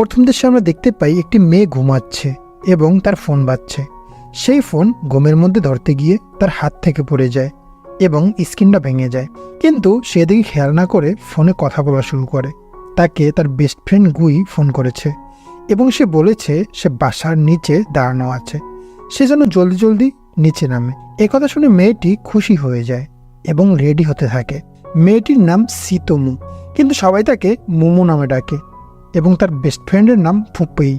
প্রথম দৃশ্যে আমরা দেখতে পাই একটি মেয়ে ঘুমাচ্ছে এবং তার ফোন বাজছে। সেই ফোন ঘুমের মধ্যে ধরতে গিয়ে তার হাত থেকে পড়ে যায় এবং স্ক্রিনটা ভেঙে যায়। কিন্তু সেদিকে খেয়াল না করে ফোনে কথা বলা শুরু করে। তাকে তার বেস্ট ফ্রেন্ড গুই ফোন করেছে এবং সে বলেছে সে বাসার নিচে দাঁড়ানো আছে, সে যেন জলদি জলদি নিচে নামে। একথা শুনে মেয়েটি খুশি হয়ে যায় এবং রেডি হতে থাকে। মেয়েটির নাম সিতোমু, কিন্তু সবাই তাকে মোমো নামে ডাকে এবং তার বেস্ট ফ্রেন্ডের নাম ফুপেই।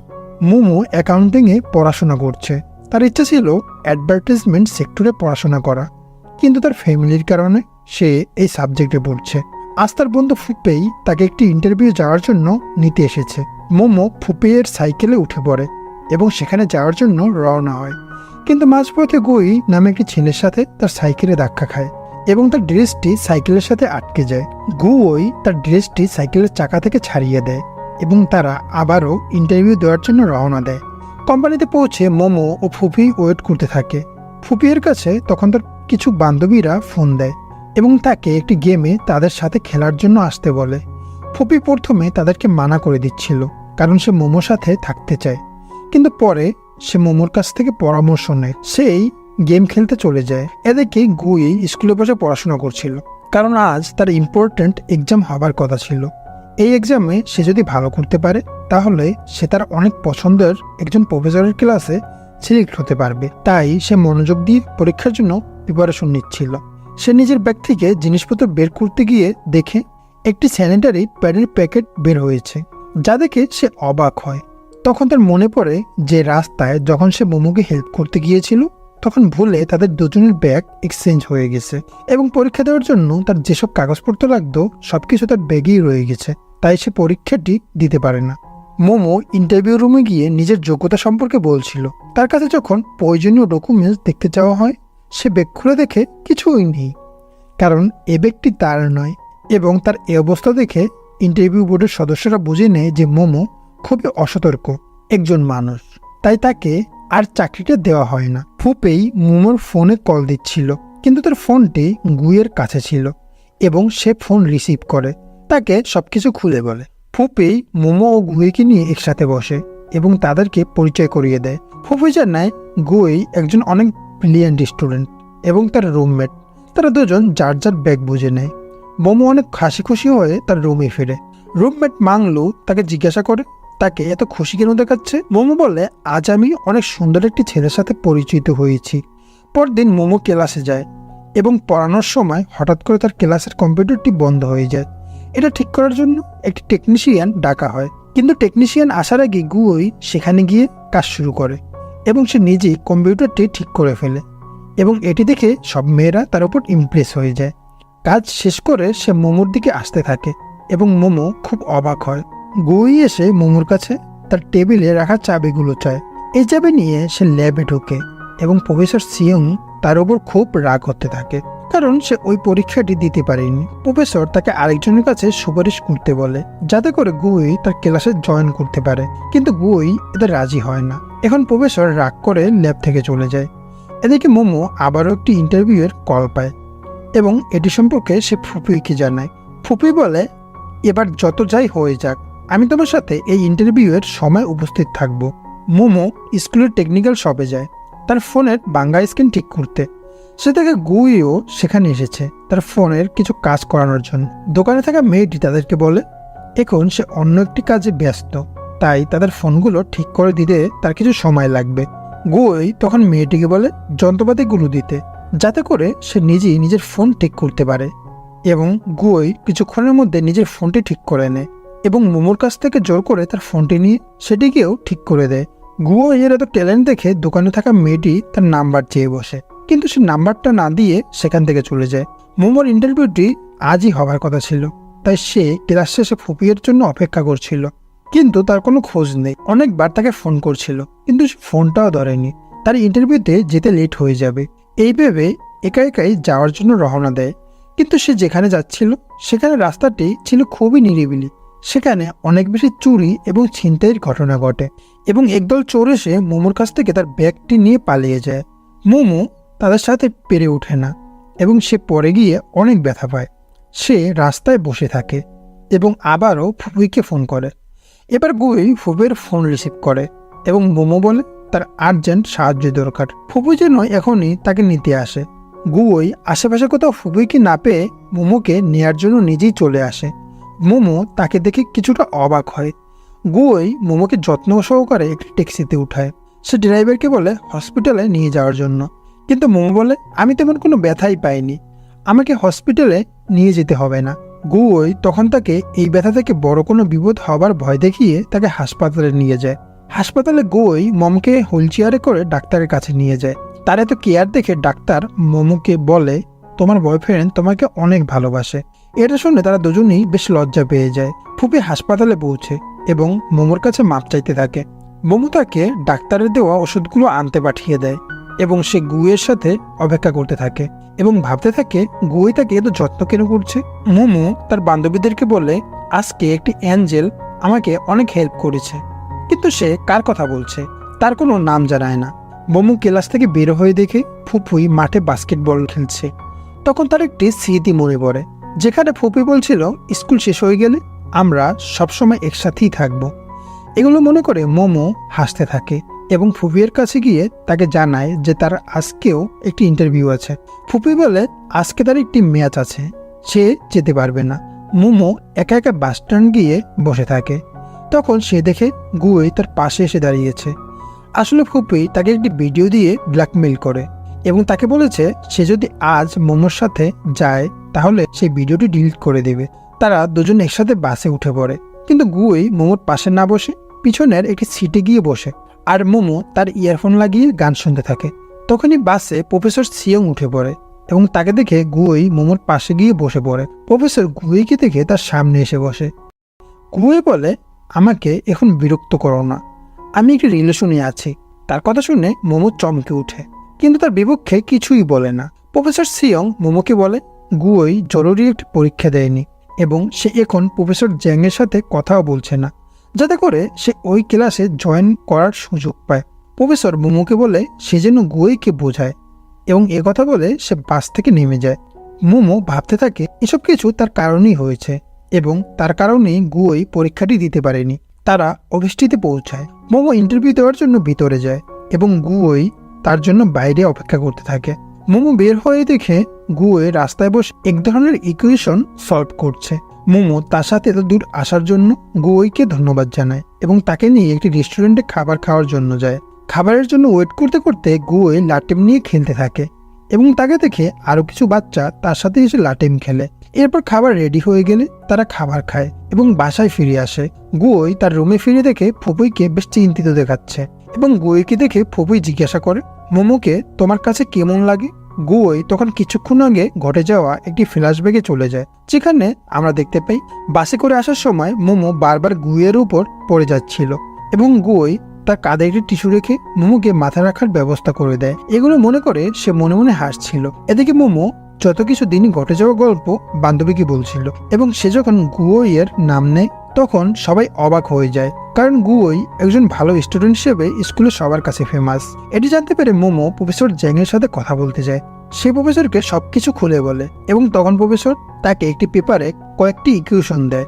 মোমো অ্যাকাউন্টিংয়ে পড়াশোনা করছে। তার ইচ্ছা ছিল অ্যাডভার্টাইজমেন্ট সেক্টরে পড়াশোনা করা, কিন্তু তার ফ্যামিলির কারণে সে এই সাবজেক্টে পড়ছে। আজ তার বন্ধু ফুপেই তাকে একটি ইন্টারভিউ যাওয়ার জন্য নিতে এসেছে। মোমো ফুপেইয়ের সাইকেলে উঠে পড়ে এবং সেখানে যাওয়ার জন্য রওনা হয়, কিন্তু মাঝপথে গুই নামে একটি ছেলের সাথে তার সাইকেলে ধাক্কা খায় এবং তার ড্রেসটি সাইকেলের সাথে আটকে যায়। গুই তার ড্রেসটি সাইকেলের চাকা থেকে ছাড়িয়ে দেয় এবং তারা আবারও ইন্টারভিউ দেওয়ার জন্য রওনা দেয়। কোম্পানিতে পৌঁছে মোমো ও ফুপি ওয়েট করতে থাকে। ফুপিয়ের কাছে তখন তার কিছু বান্ধবীরা ফোন দেয় এবং তাকে একটি গেমে তাদের সাথে খেলার জন্য আসতে বলে। ফুপি প্রথমে তাদেরকে মানা করে দিচ্ছিল কারণ সে মোমোর সাথে থাকতে চায়, কিন্তু পরে সে মোমোর কাছ থেকে পরামর্শ নেয়, সেই গেম খেলতে চলে যায়। এদিকে গুই স্কুলে বসে পড়াশোনা করছিল কারণ আজ তার ইম্পর্ট্যান্ট এক্সাম হবার কথা ছিল। এই এক্সামে সে যদি ভালো করতে পারে তাহলে সে তার অনেক পছন্দের একজন প্রফেসরের ক্লাসে সিলেক্ট হতে পারবে। তাই সে মনোযোগ দিয়ে পরীক্ষার জন্য প্রিপারেশন নিচ্ছিল। সে নিজের ব্যাগ থেকে জিনিসপত্র বের করতে গিয়ে দেখে একটি স্যানিটারি প্যাডের প্যাকেট বের হয়েছে, যা দেখে সে অবাক হয়। তখন তার মনে পড়ে যে রাস্তায় যখন সে মোমোকে হেল্প করতে গিয়েছিল তখন ভুলে তাদের দুজনের ব্যাগ এক্সচেঞ্জ হয়ে গেছে এবং পরীক্ষা দেওয়ার জন্য তার যেসব কাগজপত্র লাগতো সবকিছু তার ব্যাগেই রয়ে গেছে, তাই সে পরীক্ষাটি দিতে পারে না। মোমো ইন্টারভিউ রুমে গিয়ে নিজের যোগ্যতা সম্পর্কে বলছিল। তার কাছে যখন প্রয়োজনীয় ডকুমেন্টস দেখতে যাওয়া হয় সে ব্যাগ খুলে দেখে কিছুই নেই, কারণ এ ব্যাগটি তার নয়। এবং তার এই অবস্থা দেখে ইন্টারভিউ বোর্ডের সদস্যরা বুঝে নেয় যে মোমো খুবই অসতর্ক একজন মানুষ, তাই তাকে আর চাকরিটা দেওয়া হয় না। ফুপেই মোমোর ফোনে কল দিচ্ছিল, কিন্তু তার ফোনটি গুইয়ের কাছে ছিল এবং সে ফোন রিসিভ করে তাকে সবকিছু খুলে বলে। ফুপেই মোমো ও গুইকে নিয়ে একসাথে বসে এবং তাদেরকে পরিচয় করিয়ে দেয়। ফুপি জানায় গুই একজন অনেক ব্রিলিয়ান্ট স্টুডেন্ট এবং তার রুমমেট। তারা দুজন যার যার ব্যাগ বুঝে নেয়। মোমো অনেক হাসি খুশি হয়ে তার রুমে ফিরে। রুমমেট মাংলু তাকে জিজ্ঞাসা করে তাকে এত খুশি কেন দেখাচ্ছে। মোমো বলে, আজ আমি অনেক সুন্দর একটি ছেলের সাথে পরিচিত হয়েছি। পরদিন মোমো ক্লাসে যায় এবং পড়ানোর সময় হঠাৎ করে তার ক্লাসের কম্পিউটারটি বন্ধ হয়ে যায়। এটা ঠিক করার জন্য একটি টেকনিশিয়ান ডাকা হয়, কিন্তু টেকনিশিয়ান আসার আগে গুই সেখানে গিয়ে কাজ শুরু করে এবং সে নিজেই কম্পিউটারটি ঠিক করে ফেলে এবং এটি দেখে সব মেয়েরা তার উপর ইমপ্রেস হয়ে যায়। কাজ শেষ করে সে মোমোর দিকে আসতে থাকে এবং মোমো খুব অবাক হয়। গুই এসে মোমোর কাছে তার টেবিলে রাখা চাবিগুলো চায়। এই চাবি নিয়ে সে ল্যাবে ঢোকে এবং প্রফেসর সিয়ং তার উপর খুব রাগ হতে থাকে কারণ সে ওই পরীক্ষাটি দিতে পারেনি। প্রফেসর তাকে আরেকজনের কাছে সুপারিশ করতে বলে যাতে করে গুই তার ক্লাসে জয়েন করতে পারে, কিন্তু গুই এতে রাজি হয় না। এখন প্রফেসর রাগ করে ল্যাব থেকে চলে যায়। এদিকে মোমো আবারও একটি ইন্টারভিউয়ের কল পায় এবং এটি সম্পর্কে সে ফুপিকে জানায়। ফুপি বলে, এবার যত যাই হয়ে যাক আমি তোমার সাথে এই ইন্টারভিউয়ের সময় উপস্থিত থাকব। মোমো স্কুলের টেকনিক্যাল শপে যায় তার ফোনের বাঙ্গা স্ক্রিন ঠিক করতে। সে থেকে গুইও সেখানে এসেছে তার ফোনের কিছু কাজ করানোর জন্য। দোকানে থাকা মেয়েটি তাদেরকে বলে এখন সে অন্য একটি কাজে ব্যস্ত, তাই তাদের ফোনগুলো ঠিক করে দিতে তার কিছু সময় লাগবে। গুই তখন মেয়েটিকে বলে যন্ত্রপাতিগুলো দিতে যাতে করে সে নিজেই নিজের ফোন ঠিক করতে পারে এবং গুই কিছুক্ষণের মধ্যে নিজের ফোনটি ঠিক করে নেয় এবং মোমোর কাছ থেকে জোর করে তার ফোনটি নিয়ে সেটিকেও ঠিক করে দেয়। গুই এর এত ট্যালেন্ট দেখে দোকানে থাকা মেয়েটি তার নাম্বার চেয়ে বসে, কিন্তু সে নাম্বারটা না দিয়ে সেখান থেকে চলে যায়। মোমোর ইন্টারভিউটি আজই হবার কথা ছিল, তাই সে ক্লাস শেষে ফুপিয়ের জন্য অপেক্ষা করছিল, কিন্তু তার কোনো খোঁজ নেই। অনেকবার তাকে ফোন করছিল কিন্তু সে ফোনটাও ধরেনি। তার ইন্টারভিউতে যেতে লেট হয়ে যাবে এই ভেবে একা একাই যাওয়ার জন্য রওনা দেয়, কিন্তু সে যেখানে যাচ্ছিল সেখানে রাস্তাটি ছিল খুবই নিরিবিলি। সেখানে অনেক বেশি চুরি এবং ছিনতাইয়ের ঘটনা ঘটে এবং একদল চোর এসে মোমোর কাছ থেকে তার ব্যাগটি নিয়ে পালিয়ে যায়। মোমো তাদের সাথে পেরে ওঠে না এবং সে পড়ে গিয়ে অনেক ব্যথা পায়। সে রাস্তায় বসে থাকে এবং আবারও ফুপুইকে ফোন করে এবার গুই ফুপুর ফোন রিসিভ করে এবং মোমো বলে তার আর্জেন্ট সাহায্য দরকার। ফুপু যেন এখনই তাকে নিতে আসে। গুই আশেপাশে কোথাও ফুপুকে না পেয়ে মোমোকে নেয়ার জন্য নিজেই চলে আসে। মোমো তাকে দেখে কিছুটা অবাক হয়। গুই মোমোকে যত্ন সহকারে একটি ট্যাক্সিতে উঠায়। সে ড্রাইভারকে বলে হসপিটালে নিয়ে যাওয়ার জন্য, কিন্তু মোমো বলে আমি তেমন কোনো ব্যথাই পাইনি, আমাকে হসপিটালে নিয়ে যেতে হবে না। গুই তখন তাকে এই ব্যথা থেকে বড় কোনো বিপদ হবার ভয় দেখিয়ে তাকে হাসপাতালে নিয়ে যায়। হাসপাতালে গুই মমকে হুইল চেয়ারে করে ডাক্তারের কাছে নিয়ে যায়। তার এত কেয়ার দেখে ডাক্তার মোমোকে বলে তোমার বয়ফ্রেন্ড তোমাকে অনেক ভালোবাসে। এটা শুনে তারা দুজনেই বেশ লজ্জা পেয়ে যায়। ফুপি হাসপাতালে পৌঁছে এবং মোমোর কাছে মাপ চাইতে থাকে। মোমো তাকে ডাক্তারের দেওয়া ওষুধগুলো আনতে পাঠিয়ে দেয় এবং সে গুইয়ের সাথে অপেক্ষা করতে থাকে এবং ভাবতে থাকে গুই তাকে এত যত্ন কেন করছে। মোমো তার বান্ধবীদেরকে বলে আজকে একটি অ্যাঞ্জেল আমাকে অনেক হেল্প করেছে, কিন্তু সে কার কথা বলছে তার কোনো নাম জানায় না। মোমো ক্লাস থেকে বের হয়ে দেখে ফুপুই মাঠে বাস্কেটবল খেলছে। তখন তার একটি স্মৃতি মনে পড়ে, যেখানে ফুপি বলছিল স্কুল শেষ হয়ে গেলে আমরা সবসময় একসাথেই থাকবো। এগুলো মনে করে মোমো হাসতে থাকে এবং ফুপির কাছে গিয়ে তাকে জানায় যে তার আজকেও একটি ইন্টারভিউ আছে। ফুপি বলে আজকে তার একটি ম্যাচ আছে, সে যেতে পারবে না। মোমো একা একা বাস স্ট্যান্ড গিয়ে বসে থাকে। তখন সে দেখে গুই তার পাশে এসে দাঁড়িয়েছে। আসলে ফুপি তাকে একটি ভিডিও দিয়ে ব্ল্যাকমেইল করে এবং তাকে বলেছে সে যদি আজ মোমোর সাথে যায় তাহলে সেই ভিডিওটি ডিলিট করে দেবে। তারা দুজন একসাথে বাসে উঠে পড়ে, কিন্তু গুই মোমোর পাশে না বসে পিছনের একটি সিটে গিয়ে বসে আর মোমো তার ইয়ারফোন লাগিয়ে গান শুনতে থাকে। তখনই বাসে প্রফেসর সিয়ং উঠে পড়ে এবং তাকে দেখে গুই মোমোর পাশে গিয়ে বসে পড়ে। প্রফেসর গুইকে দেখে তার সামনে এসে বসে। গুই বলে আমাকে এখন বিরক্ত করো না, আমি একটি রিলেশনে আছি। তার কথা শুনে মোমো চমকে উঠে, কিন্তু তার বিপক্ষে কিছুই বলে না। প্রফেসর সিয়ং মোমোকে বলে গুই জরুরি একটি পরীক্ষা দেয়নি এবং সে এখন প্রফেসর জ্যাংয়ের সাথে কথাও বলছে না, যাতে করে সে ওই ক্লাসে জয়েন করার সুযোগ পায়। প্রফেসর মোমোকে বলে সে যেন গুইকে বোঝায় এবং কথা বলে সে বাস থেকে নেমে যায়। মোমো ভাবতে থাকে এসব কিছু তার কারণেই হয়েছে এবং তার কারণেই গুই পরীক্ষাটি দিতে পারেনি। তারা অফিসটিতে পৌঁছায়। মোমো ইন্টারভিউ দেওয়ার জন্য ভিতরে যায় এবং গুই তার জন্য বাইরে অপেক্ষা করতে থাকে। মোমো বের হয়ে দেখে গুই রাস্তায় বসে এক ধরনের ইকুয়েশন সলভ করছে। মোমো তার সাথে এত দূর আসার জন্য গুইকে ধন্যবাদ জানায় এবং তাকে নিয়ে একটি রেস্টুরেন্টে খাবার খাওয়ার জন্য যায়। খাবারের জন্য ওয়েট করতে করতে গুই লাটিম নিয়ে খেলতে থাকে এবং তাকে দেখে আরো কিছু বাচ্চা তার সাথে এসে লাটিম খেলে। এরপর খাবার রেডি হয়ে গেলে তারা খাবার খায় এবং বাসায় ফিরে আসে। গুই তার রুমে ফিরে দেখে ফুপুইকে বেশ চিন্তিত দেখাচ্ছে এবং গুইকে দেখে ফুপুই জিজ্ঞাসা করে মোমোকে তোমার কাছে কেমন লাগে। গুই তখন কিছুক্ষণ আগে ঘটে যাওয়া একটি ফ্ল্যাশব্যাকে চলে যায়, যেখানে আমরা দেখতে পাই বাসে করে আসার সময় মোমো বারবার গুইয়ের উপর পড়ে যাচ্ছিল এবং গুই তার কাঁধে একটি টিস্যু রেখে মোমোকে মাথা রাখার ব্যবস্থা করে দেয়। এগুলো মনে করে সে মনে মনে হাসছিল। এদিকে মোমো যত কিছু দিনই ঘটে যাওয়া গল্প বান্ধবীকে বলছিল এবং সে যখন গুইয়ের নাম নেয় তখন সবাই অবাক হয়ে যায়, কারণ গুই একজন ভালো স্টুডেন্ট হিসেবে স্কুলে সবার কাছে ফেমাস। এটি জানতে পেরে মোমো প্রফেসর জ্যাংয়ের সাথে কথা বলতে যায়। সে প্রফেসরকে সবকিছু খুলে বলে এবং তখন প্রফেসর তাকে একটি পেপারে কয়েকটি ইকুয়েশন দেয়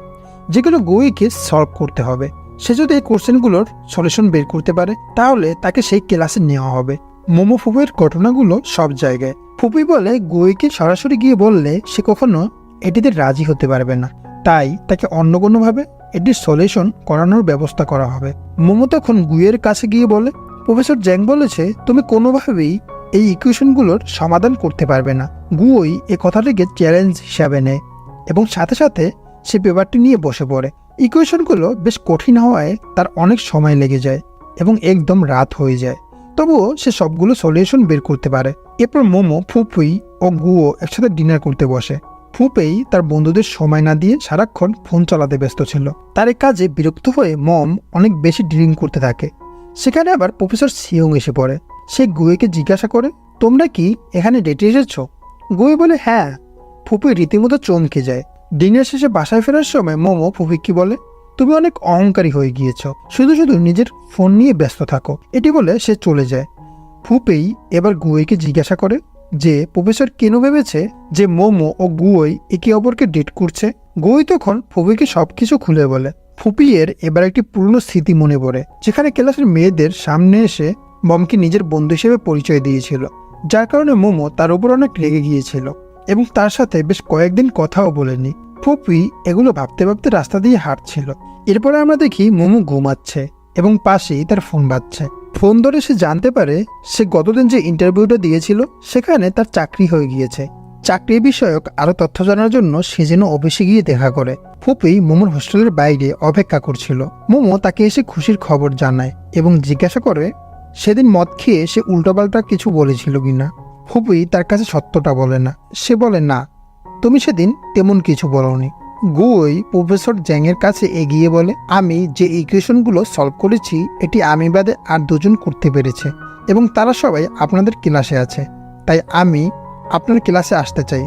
যেগুলো গুইকে সলভ করতে হবে। সে যদি এই কোশ্চেনগুলোর সলিউশন বের করতে পারে তাহলে তাকে সেই ক্লাসে নেওয়া হবে। মোমো ফুপুর ঘটনাগুলো সব জায়গায়। ফুপি বলে গুইকে সরাসরি গিয়ে বললে সে কখনো এটিতে রাজি হতে পারবে না, তাই তাকে অন্য কোনোভাবে এটির সলিউশন করানোর ব্যবস্থা করা হবে। মোমো তখন গুইয়ের কাছে গিয়ে বলে প্রফেসর জ্যাং বলেছে তুমি কোনোভাবেই এই ইকুয়েশনগুলোর সমাধান করতে পারবে না। গুই এ কথাটিকে চ্যালেঞ্জ হিসাবে নেয় এবং সাথে সাথে সে পেপারটি নিয়ে বসে পড়ে। ইকুয়েশনগুলো বেশ কঠিন হওয়ায় তার অনেক সময় লেগে যায় এবং একদম রাত হয়ে যায়, তবুও সে সবগুলো সলিউশন বের করতে পারে। এরপর মোমো, ফুপুই ও গুও একসাথে ডিনার করতে বসে। ফুপেই তার বন্ধুদের সময় না দিয়ে সারাক্ষণ ফোন চালাতে ব্যস্ত ছিল। তার এই কাজে বিরক্ত হয়ে মম অনেক বেশি ড্রিঙ্ক করতে থাকে। সেখানে আবার প্রফেসর সিয়ং এসে পড়ে। সে গুইকে জিজ্ঞাসা করে তোমরা কি এখানে ডেটে এসেছো? গুই বলে হ্যাঁ। ফুপি রীতিমতো চমকে যায়। ডিনার শেষে বাসায় ফেরার সময় মোমো ফুপিকে বলে তুমি অনেক অহংকারী হয়ে গিয়েছো, শুধু শুধু নিজের ফোন নিয়ে ব্যস্ত থাকো। এটি বলে সে চলে যায়। ফুপেই এবার গুইকে জিজ্ঞাসা করে যে প্রফেসর কেন ভেবেছে যে মোমো ও গুই একে অপরকে ডেট করছে। গুই তখন ফুপিকে সবকিছু খুলে বলে ফুপিয়ের এবার একটি পুরনো স্মৃতি মনে পড়ে, যেখানে ক্লাসের মেয়েদের সামনে এসে মমকে নিজের বন্ধু হিসেবে পরিচয় দিয়েছিল, যার কারণে মোমো তার উপর অনেক রেগে গিয়েছিল এবং তার সাথে বেশ কয়েকদিন কথাও বলেনি। ফুপি এগুলো ভাবতে ভাবতে রাস্তা দিয়ে হাঁটছিল। এরপরে আমরা দেখি মোমো ঘুমাচ্ছে এবং পাশেই তার ফোন বাজছে। ফোন ধরে সে জানতে পারে সে গতদিন যে ইন্টারভিউটা দিয়েছিল সেখানে তার চাকরি হয়ে গিয়েছে। চাকরি বিষয়ক আরো তথ্য জানার জন্য সে যেন অফিসে গিয়ে দেখা করে। ফুপি মোমোর হোস্টেলের বাইরে অপেক্ষা করছিল। মোমো তাকে এসে খুশির খবর জানায় এবং জিজ্ঞাসা করে সেদিন মদ খেয়ে সে উল্টোপাল্টা কিছু বলেছিল কিনা। ফুপি তার কাছে সত্যটা বলে না। সে বলে, না, তুমি সেদিন তেমন কিছু বলোনি। গুই প্রফেসর জ্যাংয়ের কাছে এগিয়ে বলে, আমি যে ইকুয়েশনগুলো সলভ করেছি এটি আমি বাদে আর দুজন করতে পেরেছে এবং তারা সবাই আপনাদের ক্লাসে আছে, তাই আমি আপনার ক্লাসে আসতে চাই।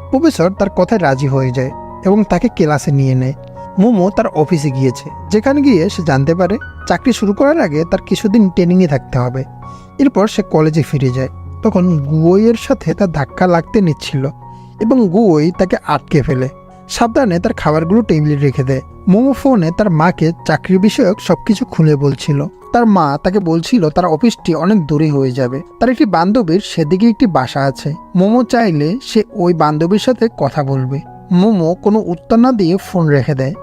প্রফেসর তার কথায় রাজি হয়ে যায় এবং তাকে ক্লাসে নিয়ে নেয়। মোমো তার অফিসে গিয়েছে, যেখানে গিয়ে সে জানতে পারে চাকরি শুরু করার আগে তার কিছুদিন ট্রেনিংয়ে থাকতে হবে। এরপর সে কলেজে ফিরে যায়। তখন গুইয়ের সাথে তার ধাক্কা লাগতে নিচ্ছিল এবং গুই তাকে আটকে ফেলে। সাবধানে তার খাবারগুলো টেবিলে রেখে দেয়। মোমো ফোনে তার মাকে চাকরি বিষয়ক সবকিছু খুলে বলছিল। তার মা তাকে বলছিল তার অফিসটি অনেক দূরে হয়ে যাবে, তার একটি বান্ধবীর সেদিকে একটি বাসা আছে। মোমো চাইলে সে ওই বান্ধবীর সাথে কথা বলবে। মোমো কোনো উত্তর না দিয়ে ফোন রেখে দেয়।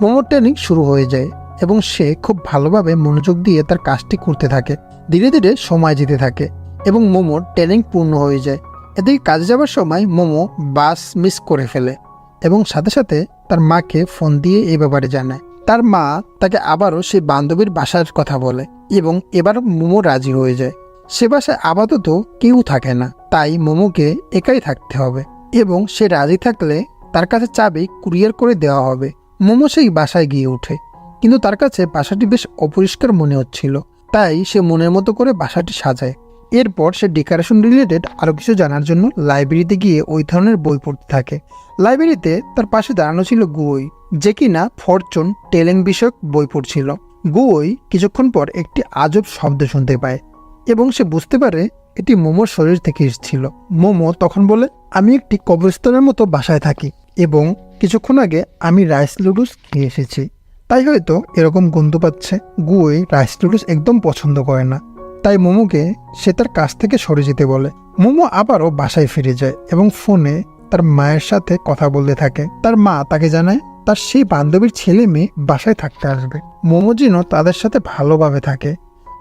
মোমোর ট্রেনিং শুরু হয়ে যায় এবং সে খুব ভালোভাবে মনোযোগ দিয়ে তার কাজটি করতে থাকে। ধীরে ধীরে সময় যেতে থাকে এবং মোমোর ট্রেনিং পূর্ণ হয়ে যায়। এদিকে কাজে যাওয়ার সময় মোমো বাস মিস করে ফেলে এবং সাথে সাথে তার মাকে ফোন দিয়ে এই ব্যাপারে জানায়। তার মা তাকে আবারও সেই বান্ধবীর বাসার কথা বলে এবং এবার মোমো রাজি হয়ে যায়। সে বাসায় আপাতত কেউ থাকে না, তাই মোমোকে একাই থাকতে হবে এবং সে রাজি থাকলে তার কাছে চাবি কুরিয়ার করে দেওয়া হবে। মোমো সেই বাসায় গিয়ে ওঠে, কিন্তু তার কাছে বাসাটি বেশ অপরিষ্কার মনে হচ্ছিল, তাই সে মনের মতো করে বাসাটি সাজায়। এরপর সে ডেকোরেশন রিলেটেড আরও কিছু জানার জন্য লাইব্রেরিতে গিয়ে ওই ধরনের বই পড়তে থাকে। লাইব্রেরিতে তার পাশে দাঁড়ানো ছিল গুই, যে কিনা ফরচুন টেলিং বিষয়ক বই পড়ছিল। গুই কিছুক্ষণ পর একটি আজব শব্দ শুনতে পায় এবং সে বুঝতে পারে এটি মোমোর শরীর থেকে এসেছিল। মোমো তখন বলে, আমি একটি কবরস্থানের মতো বাসায় থাকি এবং কিছুক্ষণ আগে আমি রাইস নুডলস খেয়ে এসেছি, তাই হয়তো এরকম গন্ধ পাচ্ছে। গুই রাইস নুডলস একদম পছন্দ করে না, তাই মোমোকে সে তার কাছ থেকে সরে যেতে বলে। মোমো আবারও বাসায় ফিরে যায় এবং ফোনে তার মায়ের সাথে কথা বলতে থাকে। তার মা তাকে জানায় তার সেই বান্ধবীর ছেলে মেয়ে বাসায় থাকতে আসবে। মোমো যেন তাদের সাথে ভালোভাবে থাকে।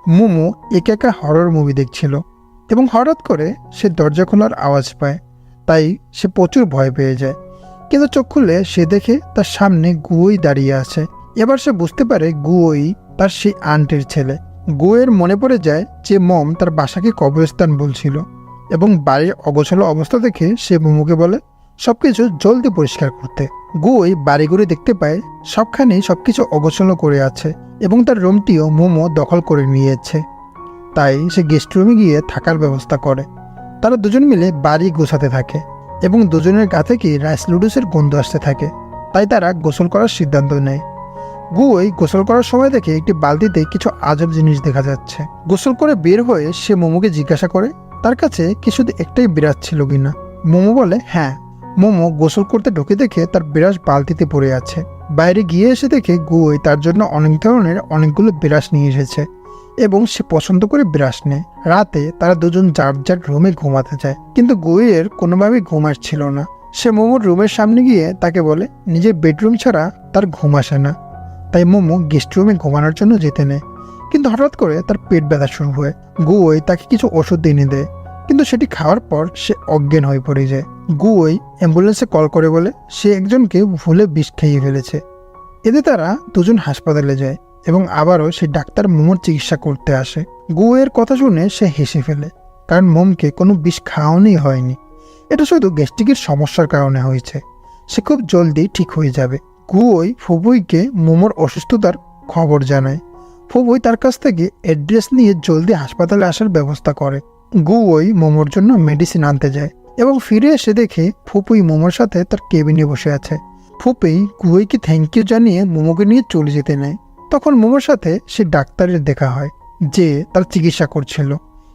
মোমো একা একা হরর মুভি দেখছিল এবং হঠাৎ করে সে দরজা খোলার আওয়াজ পায়, তাই সে প্রচুর ভয় পেয়ে যায়। কিন্তু চোখ খুলে সে দেখে তার সামনে গুই দাঁড়িয়ে আছে। এবার সে বুঝতে পারে গুই তার সেই আন্টির ছেলে। গুয়ের মনে পড়ে যায় যে মম তার বাসাকে কবরস্থান বলছিল এবং বাড়ির অগোছালো অবস্থা দেখে সে মোমোকে বলে সবকিছু জলদি পরিষ্কার করতে। গুই বাড়ি ঘুরে দেখতে পায় সবখানেই সবকিছু অগোছালো করে আছে এবং তার রুমটিও মোমো দখল করে নিয়েছে, তাই সে গেস্ট রুমে গিয়ে থাকার ব্যবস্থা করে। তারা দুজন মিলে বাড়ি গোছাতে থাকে এবং দুজনের গা থেকে রাইস নুডলসের গন্ধ আসতে থাকে, তাই তারা গোসল করার সিদ্ধান্ত নেয়। গুই গোসল করার সময় দেখে একটি বালতিতে কিছু আজব জিনিস দেখা যাচ্ছে। গোসল করে বের হয়ে সে মোমোকে জিজ্ঞাসা করে তার কাছে কিছু একটাই বিরাট ছিল কিনা। মোমো বলে হ্যাঁ। মোমো গোসল করতে ঢুকে দেখে তার বিরাস বালতিতে পড়ে আছে। বাইরে গিয়ে এসে দেখে গুই তার জন্য অনেক ধরনের অনেকগুলো বিরাস নিয়ে এসেছে এবং সে পছন্দ করে বিরাস নেয়। রাতে তারা দুজন যার যার রুমে ঘুমাতে যায়, কিন্তু গুইয়ের কোনোভাবেই ঘুম আসছিল না। সে মোমোর রুমের সামনে গিয়ে তাকে বলে নিজের বেডরুম ছাড়া তার ঘুম আসে না, তাই মোমো গেস্ট রুমে ঘুমানোর জন্য যেতে নেয়। কিন্তু হঠাৎ করে তার পেট ব্যথা শুরু হয়। গুই তাকে কিছু ওষুধ এনে দেয়, কিন্তু সেটি খাওয়ার পর সে অজ্ঞান হয়ে পড়ে যায়। গুই অ্যাম্বুলেন্সে কল করে বলে সে একজনকে ভুলে বিষ খাইয়ে ফেলেছে। এতে তারা দুজন হাসপাতালে যায় এবং আবারও সেই ডাক্তার মোমোর চিকিৎসা করতে আসে। গুয়ের কথা শুনে সে হেসে ফেলে, কারণ মোমকে কোনো বিষ খাওয়ানোই হয়নি, এটা শুধু গ্যাস্ট্রিকের সমস্যার কারণে হয়েছে। সে খুব জলদি ঠিক হয়ে যাবে। গুই ফুবুইকে মোমোর অসুস্থতার খবর জানায়। ফুবুই তার কাছ থেকে অ্যাড্রেস নিয়ে জলদি হাসপাতালে আসার ব্যবস্থা করে। গুই মোমোর জন্য মেডিসিন আনতে যায় এবং ফিরে এসে দেখে ফুপুই মোমোর সাথে তার কেবিনে বসে আছে। ফুপুই গুইকে থ্যাংক ইউ জানিয়ে মোমোকে নিয়ে চলে যেতে নেয়। তখন মোমোর সাথে সে ডাক্তারের দেখা হয় যে তার চিকিৎসা করছিল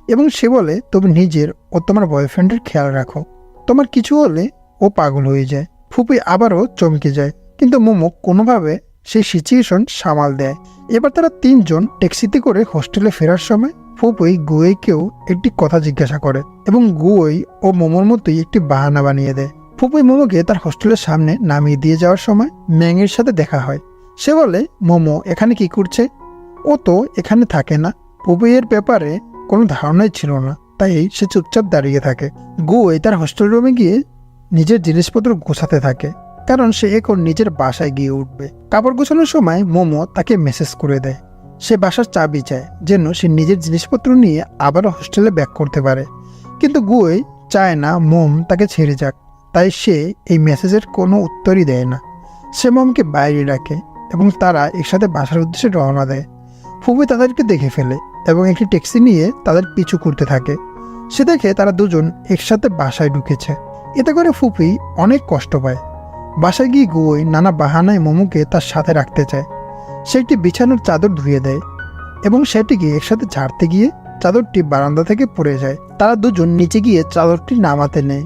এবং সে বলে তুমি নিজের ও তোমার বয়ফ্রেন্ডের খেয়াল রাখো, তোমার কিছু হলে ও পাগল হয়ে যায়। ফুপুই আবারও চমকে যায়, কিন্তু মোমো কোনোভাবে সেই সিচুয়েশন সামাল দেয়। এবার তারা তিনজন ট্যাক্সিতে করে হোস্টেলে ফেরার সময় ফুপুই গুয়োইকেও একটি কথা জিজ্ঞাসা করে এবং গুয়োই ও মোমোর মতোই একটি বাহানা বানিয়ে দেয়। ফুপুই মোমোকে তার হোস্টেলের সামনে নামিয়ে দিয়ে যাওয়ার সময় ম্যাংয়ের সাথে দেখা হয়। সে বলে, মোমো এখানে কি করছে? ও তো এখানে থাকে না। ফুপুইয়ের ব্যাপারে কোনো ধারণাই ছিল না, তাই সে চুপচাপ দাঁড়িয়ে থাকে। গুয়োই তার হোস্টেল রুমে গিয়ে নিজের জিনিসপত্র গোছাতে থাকে, কারণ সে এখন নিজের বাসায় গিয়ে উঠবে। কাপড় গোছানোর সময় মোমো তাকে মেসেজ করে দেয়। সে বাসার চাবি চায় যেন সে নিজের জিনিসপত্র নিয়ে আবারও হোস্টেলে ব্যাক করতে পারে, কিন্তু গুয়োই চায় না মোম তাকে ছেড়ে যাক, তাই সে এই মেসেজের কোনো উত্তরই দেয় না। সে মোমকে বাইরে রাখে এবং তারা একসাথে বাসার উদ্দেশ্যে রওনা দেয়। ফুপুই তাদেরকে দেখে ফেলে এবং একটি ট্যাক্সি নিয়ে তাদের পিছু করতে থাকে। সে দেখে তারা দুজন একসাথে বাসায় ঢুকেছে। এতে করে ফুপুই অনেক কষ্ট পায়। বাসায় গিয়ে গুয়োই নানা বাহানায় মোমোকে তার সাথে রাখতে চায়। সে একটি বিছানার চাদর ধুয়ে দেয় এবং সেটিকে একসাথে ঝাড়তে গিয়ে চাদরটি বারান্দা থেকে পড়ে যায়। তারা দুজন নিচে গিয়ে চাদরটি নামাতে নেয়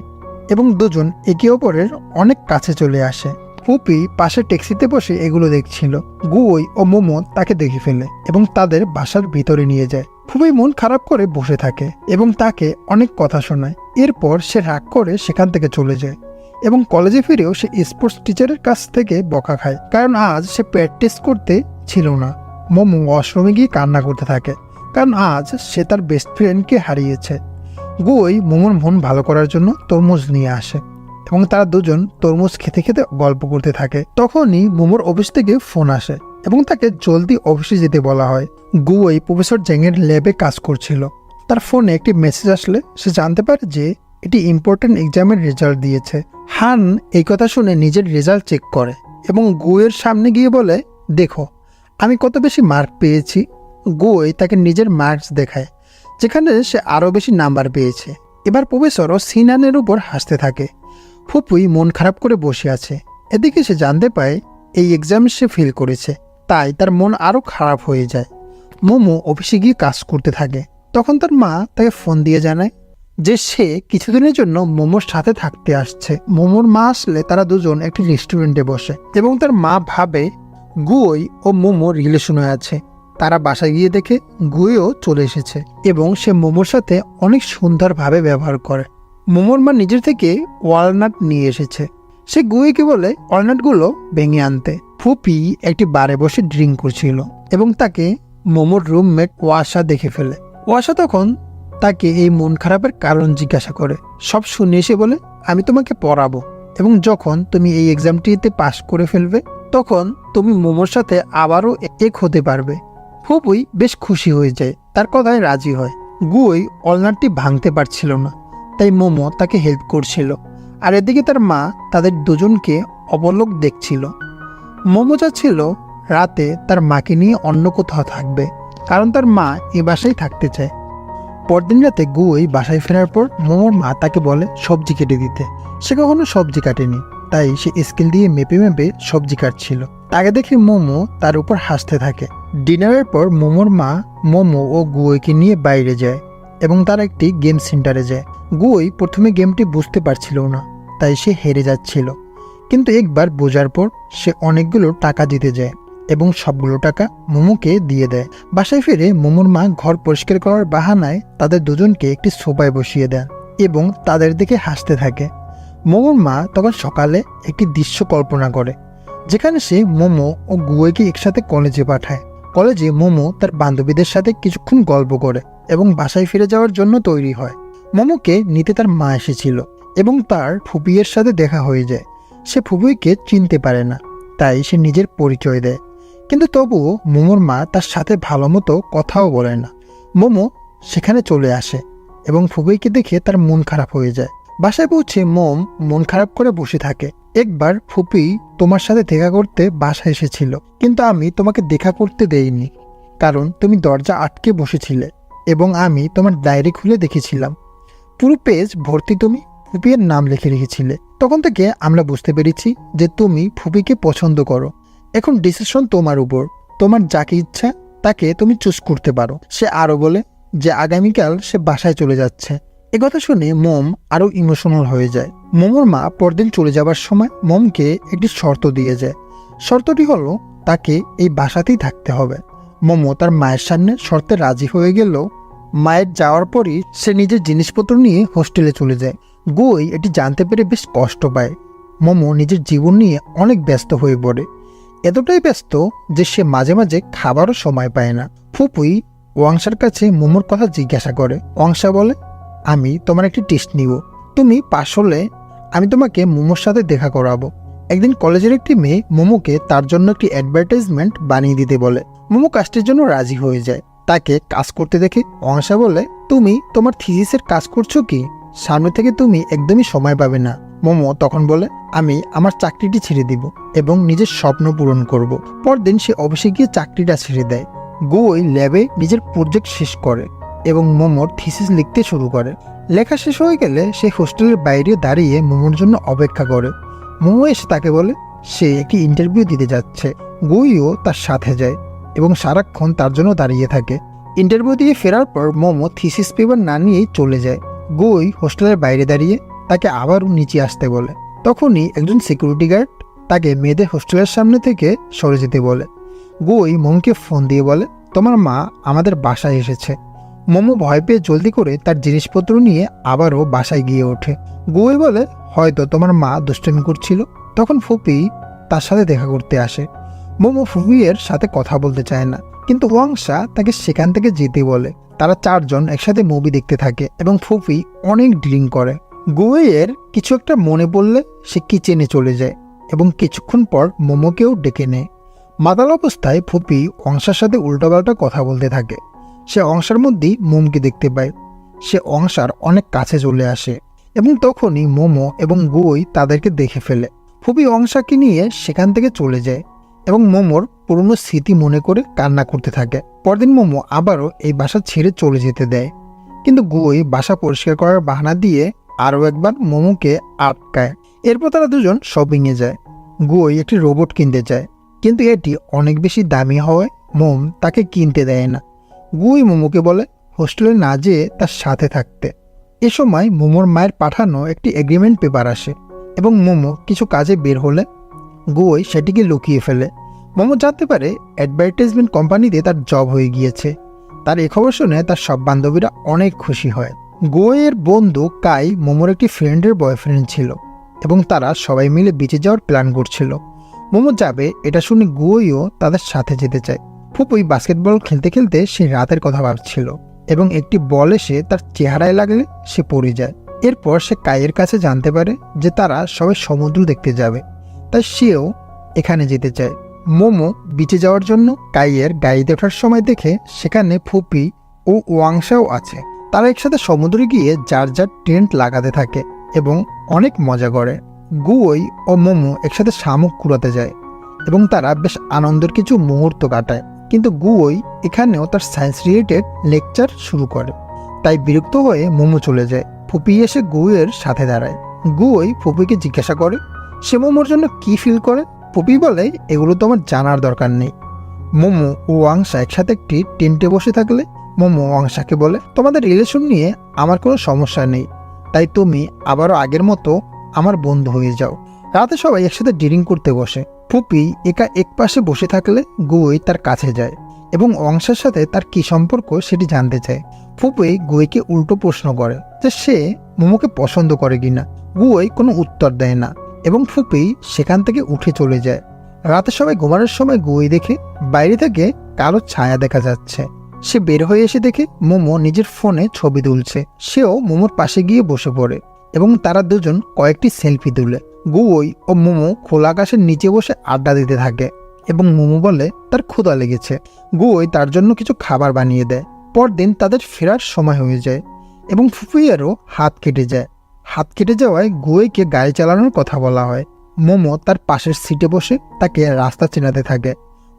এবং দুজন একে অপরের অনেক কাছে চলে আসে। ফুপি পাশে ট্যাক্সিতে বসে এগুলো দেখছিল। গুয়োই ও মোমো তাকে দেখে ফেলে এবং তাদের বাসার ভিতরে নিয়ে যায়। ফুপি মন খারাপ করে বসে থাকে এবং তাকে অনেক কথা শোনায়। এরপর সে রাগ করে সেখান থেকে চলে যায় এবং কলেজে ফিরেও সে স্পোর্টস টিচারের কাছ থেকে বকা খায়, কারণ আজ সে প্র্যাকটিস করতে ছিল না। মোমো ওয়াশরুমে গিয়ে কান্না করতে থাকে, কারণ আজ সে তার বেস্ট ফ্রেন্ডকে হারিয়েছে। গুয়োই মোমোর মন ভালো করার জন্য তরমুজ নিয়ে আসে এবং তারা দুজন তরমুজ খেতে খেতে গল্প করতে থাকে। তখনই মোমোর অফিস থেকে ফোন আসে এবং তাকে জলদি অফিসে যেতে বলা হয়। গুয়োই প্রফেসর জেংয়ের ল্যাবে কাজ করছিল। তার ফোনে একটি মেসেজ আসলে সে জানতে পারে যে এটি ইম্পর্টেন্ট এক্সামের রেজাল্ট দিয়েছে। হান এই কথা শুনে নিজের রেজাল্ট চেক করে এবং গুয়োর সামনে গিয়ে বলে, দেখো আমি কত বেশি মার্ক পেয়েছি। গুয়োই তাকে নিজের মার্কস দেখায়, যেখানে সে আরও বেশি নাম্বার পেয়েছে। এবার প্রফেসরও সিনানের উপর হাসতে থাকে। ফুপুই মন খারাপ করে বসে আছে। এদিকে সে জানতে পায় এই এক্সাম সে ফেল করেছে, তাই তার মন আরও খারাপ হয়ে যায়। মোমো অফিসে গিয়ে কাজ করতে থাকে। তখন তার মা তাকে ফোন দিয়ে জানায় যে সে কিছুদিনের জন্য মোমোর সাথে থাকতে আসছে। মোমোর মা আসলে তারা দুজন একটি রেস্টুরেন্টে বসে এবং তার মা ভাবে গুয়োই ও মোমো রিলেশনে আছে। তারা বাসায় গিয়ে দেখে গুয়োও চলে এসেছে এবং সে মোমোর সাথে অনেক সুন্দরভাবে ব্যবহার করে। মোমোর মা নিজের থেকে ওয়ালনাট নিয়ে এসেছে। সে গুয়োকে বলে ওয়ালনাটগুলো ভেঙে আনতে। ফুপি একটি বারে বসে ড্রিঙ্ক করছিল এবং তাকে মোমোর রুমমেট ওয়াসা দেখে ফেলে। ওয়াসা তখন তাকে এই মন খারাপের কারণ জিজ্ঞাসা করে। সব শুনে এসে বলে, আমি তোমাকে পড়াবো এবং যখন তুমি এই এক্সামটিতে পাশ করে ফেলবে তখন তুমি মোমোর সাথে আবারও এক হতে পারবে। ফুপুই বেশ খুশি হয়ে যায়, তার কথায় রাজি হয়। গুয়োই অলনাটটি ভাঙতে পারছিল না, তাই মোমো তাকে হেল্প করছিল। আর এদিকে তার মা তাদের দুজনকে অবলোক দেখছিল। মোমো চাচ্ছিল রাতে তার মাকে নিয়ে অন্য কোথাও থাকবে, কারণ তার মা এ বাসায় থাকতে চায়। পরদিন রাতে গুয়োই বাসায় ফেরার পর মোমোর মা তাকে বলে সবজি কেটে দিতে। সে কখনো সবজি কাটেনি, তাই সে স্কেল দিয়ে মেপে মেপে সবজি কাটছিল। তাকে দেখে মোমো তার উপর হাসতে থাকে। ডিনারের পর মোমোর মা মোমো ও গুয়োইকে নিয়ে বাইরে যায় এবং তারা একটি গেম সেন্টারে যায়। গুয়োই প্রথমে গেমটি বুঝতে পারছিল না, তাই সে হেরে যাচ্ছিল, কিন্তু একবার বোঝার পর সে অনেকগুলো টাকা দিতে যায় এবং সবগুলো টাকা মোমোকে দিয়ে দেয়। বাসায় ফিরে মোমোর মা ঘর পরিষ্কার করার বাহানায় তাদের দুজনকে একটি সোফায় বসিয়ে দেন এবং তাদের দিকে হাসতে থাকে। মোমোর মা তখন সকালে একটি দৃশ্য কল্পনা করে, যেখানে সে মোমো ও গুয়োইকে একসাথে কলেজে পাঠায়। কলেজে মোমো তার বান্ধবীদের সাথে কিছুক্ষণ গল্প করে এবং বাসায় ফিরে যাওয়ার জন্য তৈরি হয়। মোমোকে নিতে তার মা এসেছিল এবং তার ফুপিয়ের সাথে দেখা হয়ে যায়। সে ফুপিকে চিনতে পারে না, তাই সে নিজের পরিচয় দেয়, কিন্তু তবুও মোমোর মা তার সাথে ভালো মতো কথাও বলে না। মোমো সেখানে চলে আসে এবং ফুপিকে দেখে তার মন খারাপ হয়ে যায়। বাসায় পৌঁছে মোম মন খারাপ করে বসে থাকে। একবার ফুপি তোমার সাথে দেখা করতে বাসায় এসেছিল, কিন্তু আমি তোমাকে দেখা করতে দেইনি, কারণ তুমি দরজা আটকে বসেছিলে এবং আমি তোমার ডায়েরি খুলে দেখেছিলাম। পুরো পেজ ভর্তি তুমি ফুপির নাম লিখে রেখেছিলে। তখন থেকে আমরা বুঝতে পেরেছি যে তুমি ফুপিকে পছন্দ করো। এখন ডিসিশন তোমার উপর, তোমার যাকে ইচ্ছা তাকে তুমি চুজ করতে পারো। সে আরও বলে যে আগামীকাল সে বাসায় চলে যাচ্ছে। একথা শুনে মোম আরও ইমোশনাল হয়ে যায়। মোমোর মা পরদিন চলে যাবার সময় মোমকে একটি শর্ত দিয়ে যায়। শর্তটি হলো তাকে এই বাসাতেই থাকতে হবে। মোমো তার মায়ের সামনে শর্তে রাজি হয়ে গেলেও মায়ের যাওয়ার পরই সে নিজের জিনিসপত্র নিয়ে হোস্টেলে চলে যায়। গুই এটি জানতে পেরে বেশ কষ্ট পায়। মোমো নিজের জীবন নিয়ে অনেক ব্যস্ত হয়ে পড়ে, এতটাই ব্যস্ত যে সে মাঝে মাঝে খাবারও সময় পায় না। ফুপুই ওয়াংশার কাছে মোমোর কথা জিজ্ঞাসা করে। ওয়াংশা বলে, আমি তোমার একটি টেস্ট নিব, তুমি পাশ হলে আমি তোমাকে মোমোর সাথে দেখা করাবো। একদিন কলেজের একটি মেয়ে মোমোকে তার জন্য একটি অ্যাডভার্টাইজমেন্ট বানিয়ে দিতে বলে। মোমো কাজটির জন্য রাজি হয়ে যায়। তাকে কাজ করতে দেখে ওয়াংশা বলে, তুমি তোমার থিসিসের কাজ করছো কি? সামনে থেকে তুমি একদমই সময় পাবে না। মোমো তখন বলে, আমি আমার চাকরিটি ছেড়ে দিব এবং নিজের স্বপ্ন পূরণ করব। পরদিন সে অফিসে গিয়ে চাকরিটা ছেড়ে দেয়। গুই ল্যাবে নিজের প্রজেক্ট শেষ করে এবং মোমোর থিসিস লিখতে শুরু করে। লেখা শেষ হয়ে গেলে সে হোস্টেলের বাইরে দাঁড়িয়ে মোমোর জন্য অপেক্ষা করে। মোমো এসে তাকে বলে সে একটি ইন্টারভিউ দিতে যাচ্ছে। গুইও তার সাথে যায় এবং সারাক্ষণ তার জন্য দাঁড়িয়ে থাকে। ইন্টারভিউ দিয়ে ফেরার পর মোমো থিসিস পেপার না নিয়েই চলে যায়। গুই হোস্টেলের বাইরে দাঁড়িয়ে তাকে আবারও নিচে আসতে বলে। তখনই একজন সিকিউরিটি গার্ড তাকে মেয়েদের হোস্টেলের সামনে থেকে সরে যেতে বলে। গুই মোমোকে ফোন দিয়ে বলে, তোমার মা আমাদের বাসায় এসেছে। মোমো ভয় পেয়ে জলদি করে তার জিনিসপত্র নিয়ে আবারও বাসায় গিয়ে ওঠে। গুই বলে, হয়তো তোমার মা দুষ্টামি করছিল। তখন ফুপি তার সাথে দেখা করতে আসে। মোমো ফুপিয়ের সাথে কথা বলতে চায় না, কিন্তু ওয়াংশা তাকে সেখান থেকে যেতে বলে। তারা চারজন একসাথে মুভি দেখতে থাকে এবং ফুপি অনেক ড্রিঙ্ক করে। গুইয়ের কিছু একটা মনে পড়লে সে কিচেনে চলে যায় এবং কিছুক্ষণ পর মোমোকেও ডেকে নেয়। মাতাল অবস্থায় ফুপি অংশার সাথে উল্টোপাল্টা কথা বলতে থাকে। সে অংশার মধ্যেই মোমকে দেখতে পায়। সে অংশার অনেক কাছে চলে আসে এবং তখনই মোমো এবং গুই তাদেরকে দেখে ফেলে। ফুপি অংশাকে নিয়ে সেখান থেকে চলে যায় এবং মোমোর পুরনো স্মৃতি মনে করে কান্না করতে থাকে। পরদিন মোমো আবারও এই বাসা ছেড়ে চলে যেতে দেয়, কিন্তু গুই বাসা পরিষ্কার করার বাহানা দিয়ে আরও একবার মোমোকে আটকায়। এরপর তারা দুজন শপিংয়ে যায়। গুই একটি রোবট কিনতে চায়, কিন্তু এটি অনেক বেশি দামি হওয়ায় মোম তাকে কিনতে দেয় না। গুই মোমোকে বলে হোস্টেলে না যেয়ে তার সাথে থাকতে। এ সময় মোমোর মায়ের পাঠানো একটি এগ্রিমেন্ট পেপার আসে এবং মোমো কিছু কাজে বের হলে গুই সেটিকে লুকিয়ে ফেলে। মোমো জানতে পারে অ্যাডভার্টাইজমেন্ট কোম্পানিতে তার জব হয়ে গিয়েছে। তার এই খবর শুনে তার সব বান্ধবীরা অনেক খুশি হয়। গুইয়ের বন্ধু কাই মোমোর একটি ফ্রেন্ডের বয়ফ্রেন্ড ছিল এবং তারা সবাই মিলে বিচে যাওয়ার প্ল্যান করছিল। মোমো যাবে এটা শুনে গুইও তাদের সাথে যেতে চায়। ফুপুই বাস্কেটবল খেলতে খেলতে সে রাতের কথা ভাবছিল এবং একটি বল এসে তার চেহারায় লাগলে সে পড়ে যায়। এরপর সে কাইয়ের কাছে জানতে পারে যে তারা সবাই সমুদ্র দেখতে যাবে, তাই সেও এখানে যেতে চায়। মোমো বিচে যাওয়ার জন্য কাইয়ের গাড়িতে ওঠার সময় দেখে সেখানে ফুপি ও ওয়াংশাও আছে। তারা একসাথে সমুদ্রে গিয়ে যার যার টেন্ট লাগাতে থাকে এবং অনেক মজা করে। গুই ও মোমো একসাথে শামুক কুড়াতে যায় এবং তারা বেশ আনন্দের কিছু মুহূর্ত কাটায়। কিন্তু গুই এখানেও তার সায়েন্স রিলেটেড লেকচার শুরু করে, তাই বিরক্ত হয়ে মোমো চলে যায়। ফুপি এসে গুইয়ের সাথে দাঁড়ায়। গুই ফুপিকে জিজ্ঞাসা করে সে মোমোর জন্য কি ফিল করে। ফুপি বলে এগুলো তোমার জানার দরকার নেই। মোমো ও ওয়াংশা একসাথে একটি টেন্টে বসে থাকলে মোমো ওয়াংশাকে বলে তোমাদের রিলেশন নিয়ে আমার কোনো সমস্যা নেই, তাই তুমি আবারও আগের মতো আমার বন্ধু হয়ে যাও। রাতে সবাই একসাথে ড্রিঙ্ক করতে বসে। ফুপি একা এক পাশে বসে থাকলে গুই তার কাছে যায় এবং ওয়াংশার সাথে তার কি সম্পর্ক সেটি জানতে চায়। ফুপি গুইকে উল্টো প্রশ্ন করে যে সে মোমোকে পছন্দ করে কিনা। গুই কোনো উত্তর দেয় না এবং ফুপি সেখান থেকে উঠে চলে যায়। রাতে সবাই ঘুমানোর সময় গুই দেখে বাইরে থেকে কালো ছায়া দেখা যাচ্ছে। সে বের হয়ে এসে দেখে মোমো নিজের ফোনে ছবি তুলছে। সেও মোমোর পাশে গিয়ে বসে পড়ে এবং তারা দুজন কয়েকটি সেলফি তুলে। গুই ও মোমো খোলা আকাশের নিচে বসে আড্ডা দিতে থাকে এবং মোমো বলে তার ক্ষুধা লেগেছে। গুই তার জন্য কিছু খাবার বানিয়ে দেয়। পরদিন তাদের ফেরার সময় হয়ে যায় এবং ফুফুইয়েরও হাত কেটে যায়। হাত কেটে যাওয়ায় গুইকে গাড়ি চালানোর কথা বলা হয়। মোমো তার পাশের সিটে বসে তাকে রাস্তা চেনাতে থাকে।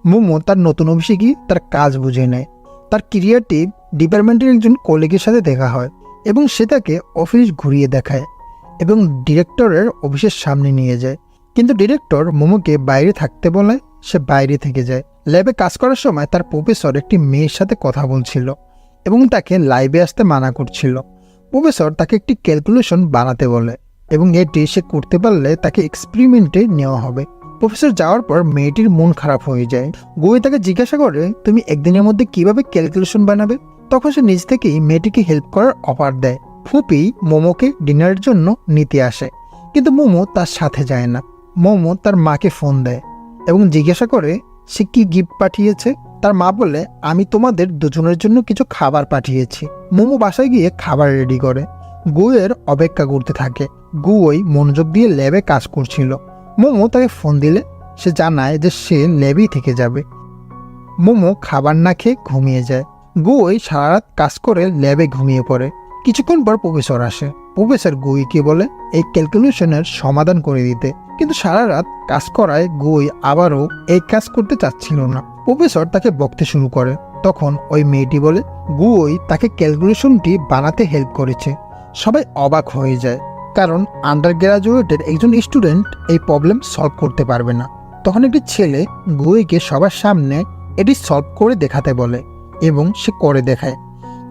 মোমো তার নতুন অফিসে গিয়ে তার কাজ বুঝে নেয়। তার ক্রিয়েটিভ ডিপার্টমেন্টের একজন কলিগের সাথে দেখা হয় এবং সে তাকে অফিস ঘুরিয়ে দেখায় এবং ডিরেক্টরের অফিসের সামনে নিয়ে যায়। কিন্তু ডিরেক্টর মোমোকে বাইরে থাকতে বলায় সে বাইরে থেকে যায়। ল্যাবে কাজ করার সময় তার প্রফেসর একটি মেয়ের সাথে কথা বলছিল এবং তাকে লাইভে আসতে মানা করছিল। প্রফেসর তাকে একটি ক্যালকুলেশন বানাতে বলে এবং এটি সে করতে পারলে তাকে এক্সপেরিমেন্টে নেওয়া হবে। প্রফেসর যাওয়ার পর মেয়েটির মন খারাপ হয়ে যায়। গুই তাকে জিজ্ঞাসা করে, তুমি একদিনের মধ্যে কিভাবে ক্যালকুলেশন বানাবে? তখন সে নিজ থেকেই মেয়েটিকে হেল্প করার অফার দেয়। ফুপি মোমোকে ডিনারের জন্য নিতে আসে, কিন্তু মোমো তার সাথে যায় না। মোমো তার মাকে ফোন দেয় এবং জিজ্ঞাসা করে সে কি গিফট পাঠিয়েছে। তার মা বলে, আমি তোমাদের দুজনের জন্য কিছু খাবার পাঠিয়েছি। মোমো বাসায় গিয়ে খাবার রেডি করে গুইয়ের অপেক্ষা করতে থাকে। গুই মনোযোগ দিয়ে ল্যাবে কাজ করছিল। মোমো তাকে ফোন দিলে সে জানায় যে সে ল্যাবেই থেকে যাবে। মোমো খাবার না খেয়ে ঘুমিয়ে যায়। গুই সারা রাত কাজ করে ল্যাবে ঘুমিয়ে পড়ে। কিছুক্ষণ পর প্রফেসর আসে। প্রফেসর গুইকে বলে এই ক্যালকুলেশনের সমাধান করে দিতে, কিন্তু সারা রাত কাজ করায় গুই আবারও এই কাজ করতে চাচ্ছিল না। প্রফেসর তাকে বকতে শুরু করে। তখন ওই মেয়েটি বলে গুই তাকে ক্যালকুলেশনটি বানাতে হেল্প করেছে। সবাই অবাক হয়ে যায়, কারণ আন্ডার গ্রাজুয়েটের একজন স্টুডেন্ট এই প্রবলেম সলভ করতে পারবে না। তখন একটি ছেলে গুইকে সবার সামনে এটি সলভ করে দেখাতে বলে এবং সে করে দেখায়।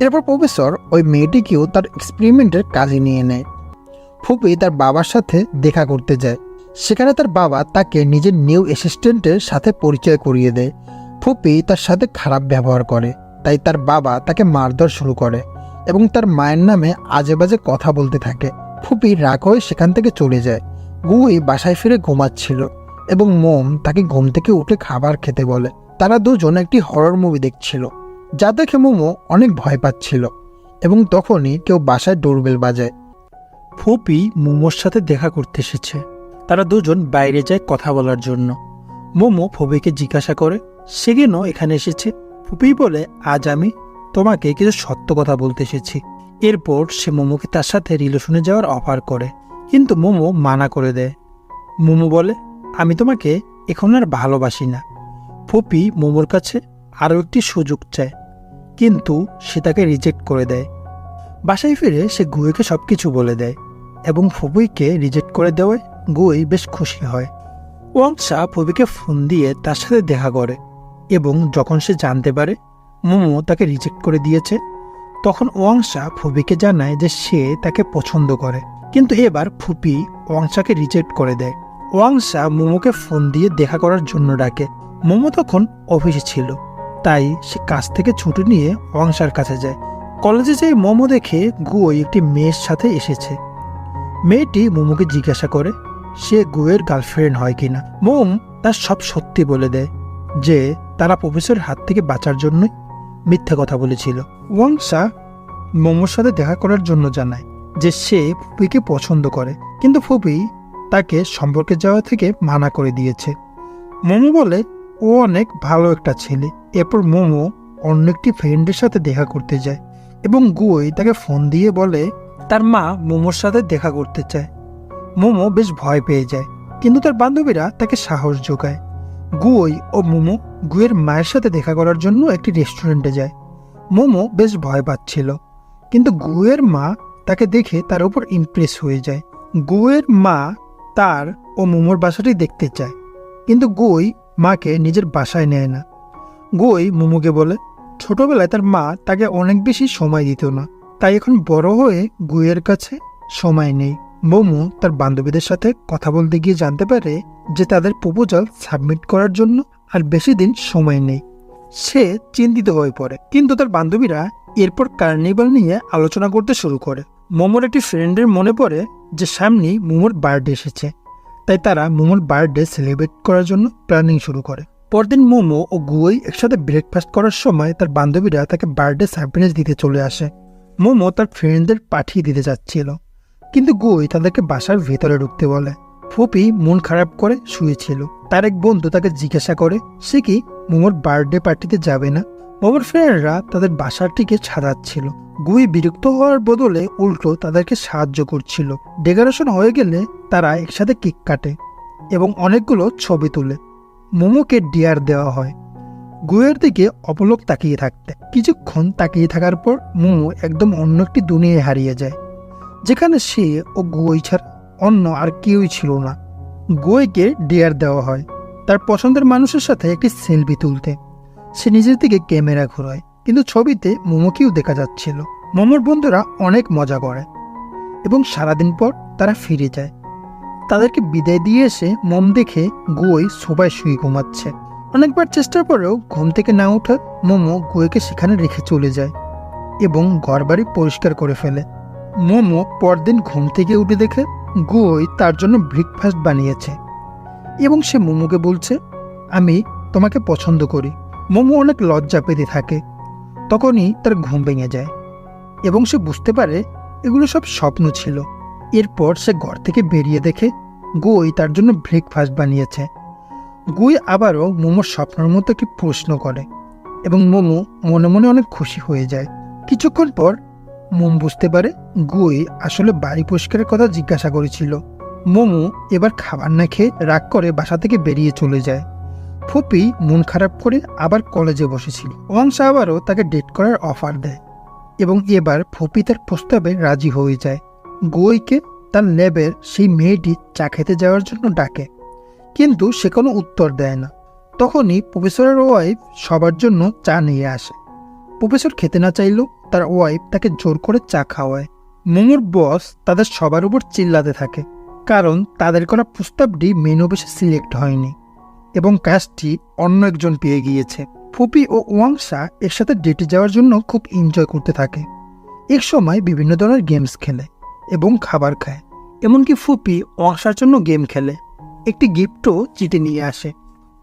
এরপর প্রফেসর ওই মেয়েটিকেও তার এক্সপেরিমেন্টের কাজে নিয়ে নেয়। ফুপি তার বাবার সাথে দেখা করতে যায়। সেখানে তার বাবা তাকে নিজের নিউ অ্যাসিস্ট্যান্টের সাথে পরিচয় করিয়ে দেয়। ফুপি তার সাথে খারাপ ব্যবহার করে, তাই তার বাবা তাকে মারধর শুরু করে এবং তার মায়ের নামে আজে বাজে কথা বলতে থাকে। ফুপি রাগ হয়ে সেখান থেকে চলে যায়। গুই বাসায় ফিরে ঘুমাচ্ছিল এবং মোম তাকে ঘুম থেকে উঠে খাবার খেতে বলে। তারা দুজন একটি হরর মুভি দেখছিল, যা দেখে মোমো অনেক ভয় পাচ্ছিল এবং তখনই কেউ বাসায় ডোরবেল বাজায়। ফুপি মোমোর সাথে দেখা করতে এসেছে। তারা দুজন বাইরে যায় কথা বলার জন্য। মোমো ফুপিকে জিজ্ঞাসা করে সে কেন এখানে এসেছে। ফুপি বলে, আজ আমি তোমাকে কিছু সত্য কথা বলতে এসেছি। এরপর সে মোমোকে তার সাথে রিলেশনে যাওয়ার অফার করে, কিন্তু মোমো মানা করে দেয়। মোমো বলে, আমি তোমাকে এখন আর ভালোবাসি না। ফুপি মোমোর কাছে আরও একটি সুযোগ চায়, কিন্তু সে তাকে রিজেক্ট করে দেয়। বাসায় ফিরে সে গুইকে সবকিছু বলে দেয় এবং ফুপিকে রিজেক্ট করে দেওয়ায় গুই বেশ খুশি হয়। ওয়াংসা ফুপিকে ফোন দিয়ে তার সাথে দেখা করে এবং যখন সে জানতে পারে মোমো তাকে রিজেক্ট করে দিয়েছে, তখন ওয়াংসা ফুপিকে জানায় যে সে তাকে পছন্দ করে। কিন্তু এবার ফুপি ওয়াংসাকে রিজেক্ট করে দেয়। ওয়াংসা মোমোকে ফোন দিয়ে দেখা করার জন্য ডাকে। মোমো তখন অফিসে ছিল, তাই সে কাজ থেকে ছুটি নিয়ে ওয়াংসার কাছে যায়। কলেজে যেয়ে মোমো দেখে গুই একটি মেয়ের সাথে এসেছে। মেয়েটি মোমোকে জিজ্ঞাসা করে সে গুয়ের গার্লফ্রেন্ড হয় কিনা। মোম তার সব সত্যি বলে দেয় যে তারা প্রফেসরের হাত থেকে বাঁচার জন্যই মিথ্যা কথা বলেছিল। ওয়াংসা মোমোর সাথে দেখা করার জন্য জানায় যে সে ফুপিকে পছন্দ করে, কিন্তু ফুপি তাকে সম্পর্কে যাওয়া থেকে মানা করে দিয়েছে। মোমো বলে ও অনেক ভালো একটা ছেলে। এরপর মোমো অন্য একটি ফ্রেন্ডের সাথে দেখা করতে যায় এবং গুই তাকে ফোন দিয়ে বলে তার মা মোমোর সাথে দেখা করতে চায়। মোমো বেশ ভয় পেয়ে যায়, কিন্তু তার বান্ধবীরা তাকে সাহস যোগায়। গুই ও মোমো গুইয়ের মায়ের সাথে দেখা করার জন্য একটি রেস্টুরেন্টে যায়। মোমো বেশ ভয় পাচ্ছিল, কিন্তু গুইয়ের মা তাকে দেখে তার উপর ইমপ্রেস হয়ে যায়। গুইয়ের মা তার ও মোমোর বাসাটি দেখতে চায়, কিন্তু গুই মাকে নিজের বাসায় নেয় না। গুই মোমোকে বলে ছোটবেলায় তার মা তাকে অনেক বেশি সময় দিত না, তাই এখন বড় হয়ে গুইয়ের কাছে সময় নেই। মোমো তার বান্ধবীদের সাথে কথা বলতে গিয়ে জানতে পারে যে তাদের প্রপোজাল সাবমিট করার জন্য আর বেশি দিন সময় নেই। সে চিন্তিত হয়ে পড়ে, কিন্তু তার বান্ধবীরা এরপর কার্নিভাল নিয়ে আলোচনা করতে শুরু করে। মোমোর একটি ফ্রেন্ডের মনে পড়ে যে সামনেই মোমোর বার্থডে এসেছে, তাই তারা মোমোর বার্থডে সেলিব্রেট করার জন্য প্ল্যানিং শুরু করে। পরদিন মোমো ও গুই একসাথে ব্রেকফাস্ট করার সময় তার বান্ধবীরা তাকে বার্থডে সারপ্রাইজ দিতে চলে আসে। মোমো তার ফ্রেন্ডদের পাঠিয়ে দিতে যাচ্ছিল, কিন্তু গুই তাদেরকে বাসার ভেতরে ঢুকতে বলে। ফুপি মন খারাপ করে শুয়েছিল। তার এক বন্ধু তাকে জিজ্ঞাসা করে সে কি মোমোর বার্থডে পার্টিতে যাবে না। মোমোর ফ্রেন্ডরা তাদের বাসাটিকে সাজাচ্ছিল। গুই বিরক্ত হওয়ার বদলে উল্টো তাদেরকে সাহায্য করছিল। ডেকোরেশন হয়ে গেলে তারা একসাথে কেক কাটে এবং অনেকগুলো ছবি তুলে। মোমোকে ডিয়ার দেওয়া হয়। গুইয়ের দিকে অপলক তাকিয়ে থাকতে। কিছুক্ষণ তাকিয়ে থাকার পর মোমো একদম অন্য একটি দুনিয়ায় হারিয়ে যায়, যেখানে সে ও গুই ছাড়া অন্য আর কেউই ছিল না। গুইকে ডিয়ার দেওয়া হয় তার পছন্দের মানুষের সাথে একটি সেলফি তুলতে। সে নিজের দিকে ক্যামেরা ঘোরায়, কিন্তু ছবিতে মোমোকেও দেখা যাচ্ছিল। মোমোর বন্ধুরা অনেক মজা করে এবং সারাদিন পর তারা ফিরে যায়। তাদেরকে বিদায় দিয়ে এসে মম দেখে গুয়োই সোফায় শুয়ে ঘুমাচ্ছে। অনেকবার চেষ্টার পরেও ঘুম থেকে না ওঠা মোমো গুয়োকে সেখানে রেখে চলে যায় এবং ঘরবাড়ি পরিষ্কার করে ফেলে। মোমো পরদিন ঘুম থেকে উঠে দেখে গুয়োই তার জন্য ব্রেকফাস্ট বানিয়েছে এবং সে মোমোকে বলছে, আমি তোমাকে পছন্দ করি। মোমো অনেক লজ্জা পেতে থাকে। তখনই তার ঘুম ভেঙে যায় এবং সে বুঝতে পারে এগুলো সব স্বপ্ন ছিল। এরপর সে ঘর থেকে বেরিয়ে দেখে গুয়োই তার জন্য ব্রেকফাস্ট বানিয়েছে। গুই আবারও মোমোর স্বপ্নের মতো একটি প্রশ্ন করে এবং মোমো মনে মনে অনেক খুশি হয়ে যায়। কিছুক্ষণ পর মোম বুঝতে পারে গুই আসলে বাড়ি পরিষ্কারের কথা জিজ্ঞাসা করেছিল। মোমো এবার খাবার না খেয়ে রাগ করে বাসা থেকে বেরিয়ে চলে যায়। ফুপি মন খারাপ করে আবার কলেজে বসেছিল। ওয়াংশা আবারও তাকে ডেট করার অফার দেয় এবং এবার ফুপি তার প্রস্তাবে রাজি হয়ে যায়। গুইকে তার ল্যাবের সেই মেয়েটি চা খেতে যাওয়ার জন্য ডাকে, কিন্তু সে কোনো উত্তর দেয় না। তখনই প্রফেসরের ওয়াইফ সবার জন্য চা নিয়ে আসে। প্রফেসর খেতে না চাইলেও তার ওয়াইফ তাকে জোর করে চা খাওয়ায়। মোমোর বস তাদের সবার উপর চিল্লাতে থাকে, কারণ তাদের করা প্রস্তাবটি মেন অফিসে সিলেক্ট হয়নি এবং কাজটি অন্য একজন পেয়ে গিয়েছে। ফুপি ও ওয়াংশা এর সাথে ডেটে যাওয়ার জন্য খুব এনজয় করতে থাকে। এক সময় বিভিন্ন ধরনের গেমস খেলে এবং খাবার খায়। এমনকি ফুপি ওয়াংশার জন্য গেম খেলে, একটি গিফটও চিঠি নিয়ে আসে।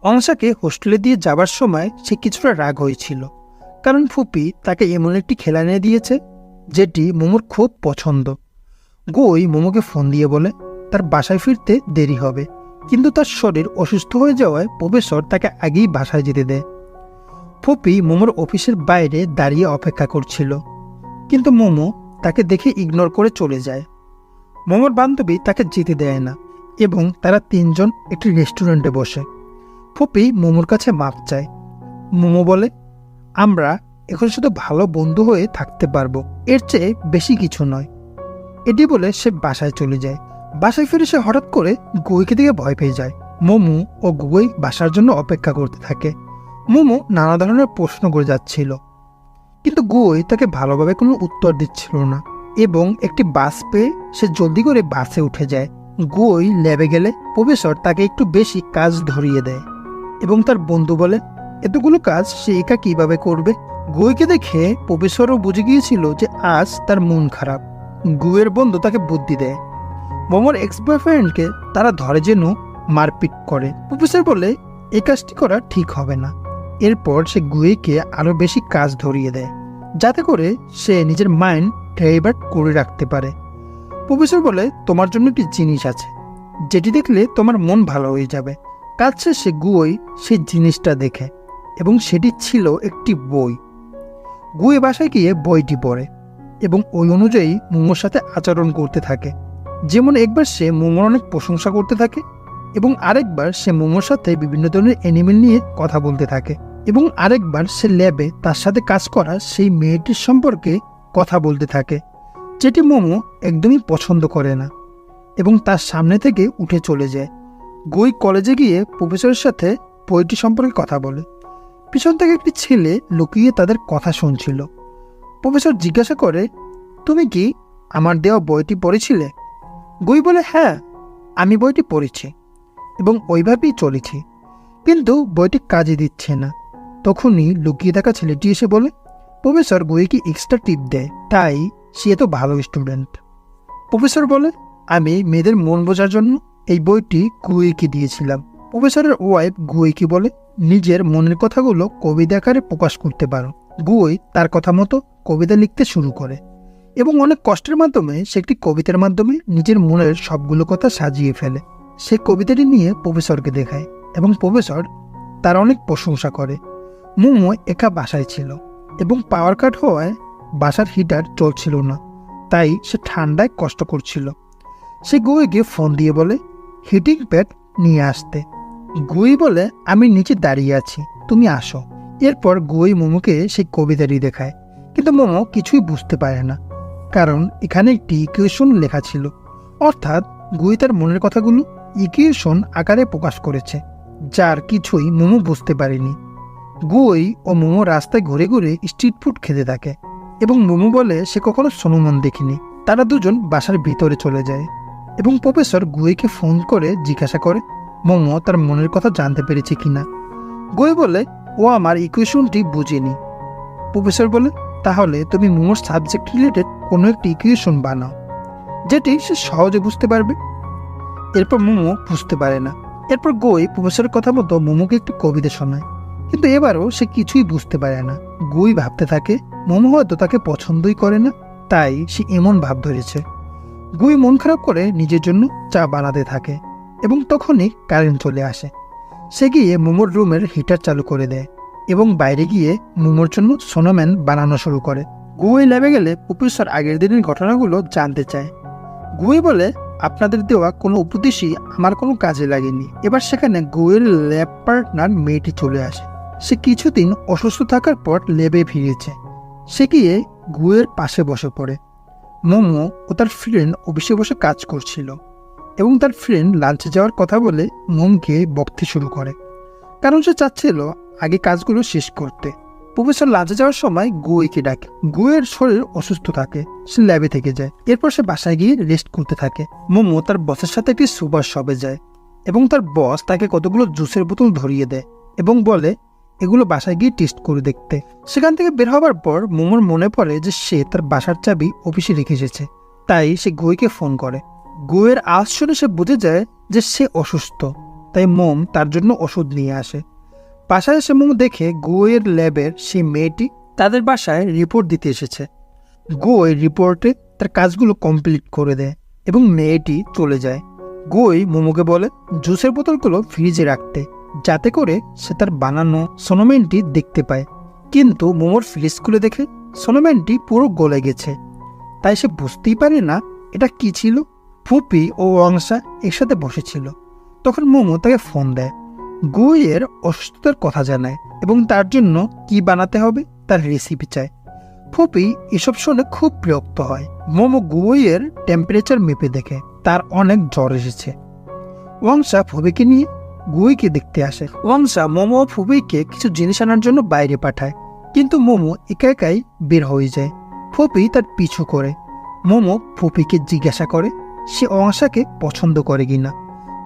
ওয়াংশাকে হোস্টেলে দিয়ে যাবার সময় সে কিছুটা রাগ হয়েছিল, কারণ ফুপি তাকে এমন একটি খেলা এনে দিয়েছে যেটি মোমোর খুব পছন্দ। গুই মোমোকে ফোন দিয়ে বলে তার বাসায় ফিরতে দেরি হবে, কিন্তু তার শরীর অসুস্থ হয়ে যাওয়ায় প্রফেসর তাকে আগেই বাসায় যেতে দেয়। ফুপি মোমোর অফিসের বাইরে দাঁড়িয়ে অপেক্ষা করছিল, কিন্তু মোমো তাকে দেখে ইগনোর করে চলে যায়। মোমোর বান্ধবী তাকে যেতে দেয় না এবং তারা তিনজন একটি রেস্টুরেন্টে বসে। ফুপি মোমোর কাছে মাপ চায়। মোমো বলে, আমরা এখন শুধু ভালো বন্ধু হয়ে থাকতে পারবো, এর চেয়ে বেশি কিছু নয়। এটি বলে সে বাসায় চলে যায়। বাসায় ফিরে সে হঠাৎ করে গুইকে দিকে ভয় পেয়ে যায়। মোমো ও গুই বাসার জন্য অপেক্ষা করতে থাকে। মোমো নানা ধরনের প্রশ্ন করে যাচ্ছিল, কিন্তু গুই তাকে ভালোভাবে কোনো উত্তর দিচ্ছিল না এবং একটি বাস পেয়ে সে জলদি করে বাসে উঠে যায়। গুই ল্যাবে গেলে প্রফেসর তাকে একটু বেশি কাজ ধরিয়ে দেয় এবং তার বন্ধু বলে এতগুলো কাজ সে একা কিভাবে করবে। গুইকে দেখে প্রফেসরও বুঝে গিয়েছিল যে আজ তার মন খারাপ। গুইয়ের বন্ধু তাকে বুদ্ধি দেয়। মোমোর এক্স বয়ফ্রেন্ডকে তারা ধরে যেন মারপিট করে। প্রফেসর বলে এই কাজটি করা ঠিক হবে না। এরপর সে গুইকে আরো বেশি কাজ ধরিয়ে দেয়, যাতে করে সে নিজের মাইন্ড ডাইভার্ট করে রাখতে পারে। প্রফেসর বলে তোমার জন্য একটি জিনিস আছে যেটি দেখলে তোমার মন ভালো হয়ে যাবে। কাজ শেষে গুই সেই জিনিসটা দেখে এবং সেটি ছিল একটি বই। গুই বাসায় গিয়ে বইটি পড়ে এবং ওই অনুযায়ী মোমোর সাথে আচরণ করতে থাকে। যেমন একবার সে মোমোর অনেক প্রশংসা করতে থাকে এবং আরেকবার সে মোমোর সাথে বিভিন্ন ধরনের অ্যানিমেল নিয়ে কথা বলতে থাকে এবং আরেকবার সে ল্যাবে তার সাথে কাজ করা সেই মেয়েটির সম্পর্কে কথা বলতে থাকে, যেটি মোমো একদমই পছন্দ করে না এবং তার সামনে থেকে উঠে চলে যায়। গুই কলেজে গিয়ে প্রফেসরের সাথে বইটি সম্পর্কে কথা বলে। পিছন থেকে একটি ছেলে লুকিয়ে তাদের কথা শুনছিল। প্রফেসর জিজ্ঞাসা করে, তুমি কি আমার দেওয়া বইটি পড়েছিলে? গুই বলে, হ্যাঁ, আমি বইটি পড়েছি এবং ওইভাবেই চলেছি, কিন্তু বইটি কাজে দিচ্ছে না। তখনই লুকিয়ে থাকা ছেলেটি এসে বলে, প্রফেসর গুইকে এক্সট্রা টিপ দেয়, তাই সে এত ভালো স্টুডেন্ট। প্রফেসর বলে, আমি মেয়েদের মন বোঝার জন্য এই বইটি গুইকে দিয়েছিলাম। প্রফেসরের ওয়াইফ গুইকে বলে, নিজের মনের কথাগুলো কবিতা আকারে প্রকাশ করতে পারো। গুই তার কথা মতো কবিতা লিখতে শুরু করে এবং অনেক কষ্টের মাধ্যমে সে একটি কবিতার মাধ্যমে নিজের মনের সবগুলো কথা সাজিয়ে ফেলে। সে কবিতাটি নিয়ে প্রফেসরকে দেখায় এবং প্রফেসর তার অনেক প্রশংসা করে। মোমো একা বাসায় ছিল এবং পাওয়ার কাট হওয়ায় বাসার হিটার চলছিল না, তাই সে ঠান্ডায় কষ্ট করছিল। সে গুইকে ফোন দিয়ে বলে হিটিং প্যাড নিয়ে আসতে। গুই বলে, আমি নিচে দাঁড়িয়ে আছি, তুমি আসো। এরপর গুই মোমোকে সেই কবিতাটি দেখায়, কিন্তু মোমো কিছুই বুঝতে পারে না, কারণ এখানে একটি ইকুয়েশন লেখা ছিল। অর্থাৎ গুই তার মনের কথাগুলো ইকুয়েশন আকারে প্রকাশ করেছে, যার কিছুই মোমো বুঝতে পারেনি। গুই ও মোমো রাস্তায় ঘুরে ঘুরে স্ট্রিট ফুড খেতে থাকে এবং মোমো বলে সে কখনো সোনোমন দেখেনি। তারা দুজন বাসার ভিতরে চলে যায় এবং প্রফেসর গুইকে ফোন করে জিজ্ঞাসা করে মোমো তার মনের কথা জানতে পেরেছে কিনা। গুই বলে ও আমার ইকুয়েশনটি বুঝেনি। প্রফেসর বলে তাহলে তুমি মোমোর সাবজেক্ট রিলেটেড কোনো একটি ইকুয়েশন বানাও যেটি সে সহজে বুঝতে পারবে। এরপর মোমো বুঝতে পারে না। এরপর গুই প্রফেসরের কথা মতো মোমোকে একটি কবিতা শোনায়, কিন্তু এবারও সে কিছুই বুঝতে পারে না। গুই ভাবতে থাকে মোমো হয়তো তাকে পছন্দই করে না, তাই সে এমন ভাব ধরেছে। গুই মন খারাপ করে নিজের জন্য চা বানাতে থাকে এবং তখনই কারেন্ট চলে আসে। সে গিয়ে মোমোর রুমের হিটার চালু করে দেয় এবং বাইরে গিয়ে মোমোর জন্য স্নোম্যান বানানো শুরু করে। গুই ল্যাবে গেলে প্রফেসর আগের দিনের ঘটনাগুলো জানতে চায়। গুই বলে আপনাদের দেওয়া কোনো উপদেশই আমার কোনো কাজে লাগেনি। এবার সেখানে গুইয়ের ল্যাব পার্টনার মেয়েটি চলে আসে। সে কিছুদিন অসুস্থ থাকার পর ল্যাবে ফিরেছে। সে গিয়ে গুইয়ের পাশে বসে পড়ে। মোমো ও তার ফ্রেন্ড অফিসে বসে কাজ করছিল এবং তার ফ্রেন্ড লাঞ্চে যাওয়ার কথা বলে মোমকে বকতে শুরু করে, কারণ সে চাচ্ছিল আগে কাজগুলো শেষ করতে। প্রফেসর লাঞ্চে যাওয়ার সময় গুইকে ডাকে। গুইয়ের শরীর অসুস্থ থাকে, সে ল্যাবে থেকে যায়। এরপর সে বাসায় গিয়ে রেস্ট করতে থাকে। মোমো তার বসের সাথে একটি সুপার শপে যায় এবং তার বস তাকে কতগুলো জুসের বোতল ধরিয়ে দেয় এবং বলে এগুলো বাসায় গিয়ে টেস্ট করে দেখতে। সেখান থেকে বের হবার পর মোমোর মনে পড়ে যে সে তার বাসার চাবি অফিসে রেখে এসেছে, তাই সে গুইকে ফোন করে। গুইয়ের আওয়াজ শুনে সে বুঝে যায় যে সে অসুস্থ, তাই মোম তার জন্য ওষুধ নিয়ে আসে। বাসায় এসে মোমো দেখে গুইয়ের ল্যাবের সেই মেয়েটি তাদের বাসায় রিপোর্ট দিতে এসেছে। গুই রিপোর্টে তার কাজগুলো কমপ্লিট করে দেয় এবং মেয়েটি চলে যায়। গুই মোমোকে বলে জুসের বোতলগুলো ফ্রিজে রাখতে, যাতে করে সে তার বানানো স্নোম্যানটি দেখতে পায়। কিন্তু মোমোর ফ্রিজ খুলে দেখে স্নোম্যানটি পুরো গলে গেছে, তাই সে বুঝতেই পারে না এটা কি ছিল। ফুপি ও অংশা একসাথে বসেছিল। তখন মোমো তাকে ফোন দেয়, গুইয়ের অসুস্থতার কথা জানায় এবং তার জন্য কি বানাতে হবে তার রেসিপি চায়। ফুপি এসব শুনে খুব বিরক্ত হয়। মোমো গুইয়ের টেম্পারেচার মেপে দেখে তার অনেক জ্বর এসেছে। ওয়াংশা ফুবিকে নিয়ে গুইকে দেখতে আসে। ওয়াংশা মোমো ও ফুবিকে কিছু জিনিস আনার জন্য বাইরে পাঠায়, কিন্তু মোমো একা একাই বের হয়ে যায়। ফুপি তার পিছু করে। মোমো ফুপিকে জিজ্ঞাসা করে সে ওয়াংশাকে পছন্দ করে কিনা।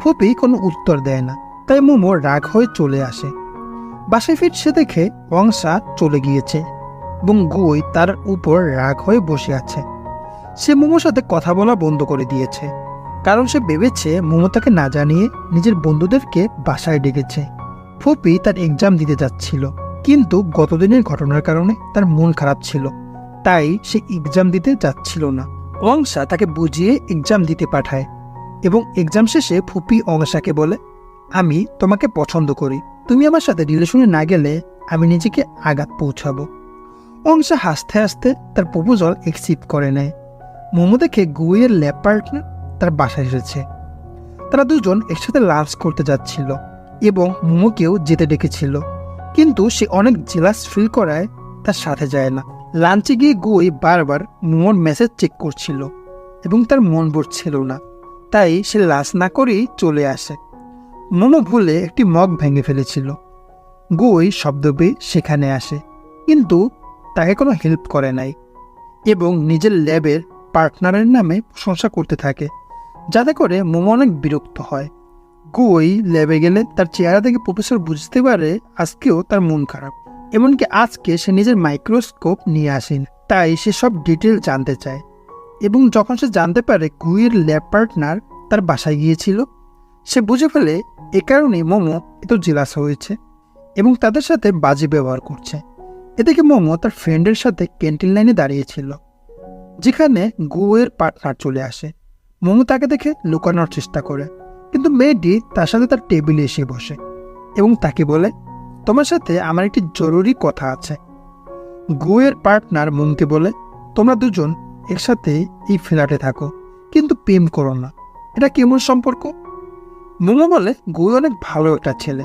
ফুপি কোনো উত্তর দেয় না, তাই মোমো রাগ হয়ে চলে আসে। বাসায় ফিরছে দেখে ওয়াংশা চলে গিয়েছে এবং গুই তার উপর রাগ হয়ে বসে আছে। সে মোমোর সাথে কথা বলা বন্ধ করে দিয়েছে, কারণ সে ভেবেছে মোমো তাকে না জানিয়ে নিজের বন্ধুদেরকে বাসায় ডেকেছে। ফুপি তার এক্সাম দিতে যাচ্ছিল, কিন্তু গতদিনের ঘটনার কারণে তার মন খারাপ ছিল, তাই সে এক্সাম দিতে যাচ্ছিল না। ওয়াংশা তাকে বুঝিয়ে এক্সাম দিতে পাঠায় এবং এক্সাম শেষে ফুপি ওয়াংশাকে বলে আমি তোমাকে পছন্দ করি, তুমি আমার সাথে রিলেশনে না গেলে আমি নিজেকে আঘাত পৌঁছাবো। ওয়াংশা হাসতে হাসতে তার প্রপোজাল অ্যাকসেপ্ট করে নেয়। মোমো দেখে গুইয়ের ল্যাব পার্টনার তার বাসায় এসেছে। তারা দুজন একসাথে লাঞ্চ করতে যাচ্ছিল এবং মোমোকেও যেতে ডেকেছিল, কিন্তু সে অনেক জেলাস ফিল করায় তার সাথে যায় না। লাঞ্চে গিয়ে গুই বারবার মোমোর মেসেজ চেক করছিল এবং তার মন বসছিল না, তাই সে লাঞ্চ না করেই চলে আসে। মোমো ভুলে একটি মগ ভেঙে ফেলেছিল। গুই শব্দ পেয়ে সেখানে আসে, কিন্তু তাকে কোনো হেল্প করে নাই এবং নিজের ল্যাবের পার্টনারের নামে প্রশংসা করতে থাকে, যাতে করে মোমো অনেক বিরক্ত হয়। গুই ল্যাবে গেলে তার চেহারা থেকে প্রফেসর বুঝতে পারে আজকেও তার মন খারাপ, এমনকি আজকে সে নিজের মাইক্রোস্কোপ নিয়ে আসেন, তাই সে সব ডিটেল জানতে চায়। এবং যখন সে জানতে পারে গুইয়ের ল্যাব পার্টনার তার বাসায় গিয়েছিল, সে বুঝে ফেলে এ কারণে মোমো এত জেলাস হয়েছে এবং তাদের সাথে বাজে ব্যবহার করছে। এদিকে মোমো তার ফ্রেন্ডের সাথে ক্যান্টিন লাইনে দাঁড়িয়েছিল, যেখানে গুইয়ের পার্টনার চলে আসে। মোমো তাকে দেখে লুকানোর চেষ্টা করে, কিন্তু মেয়েটি তার সাথে তার টেবিলে এসে বসে এবং তাকে বলে তোমার সাথে আমার একটি জরুরি কথা আছে। গুইয়ের পার্টনার মোমকে বলে তোমরা দুজন একসাথে এই ফ্ল্যাটে থাকো, কিন্তু প্রেম করো না, এটা কেমন সম্পর্ক? মোমো বলে গুই অনেক ভালো একটা ছেলে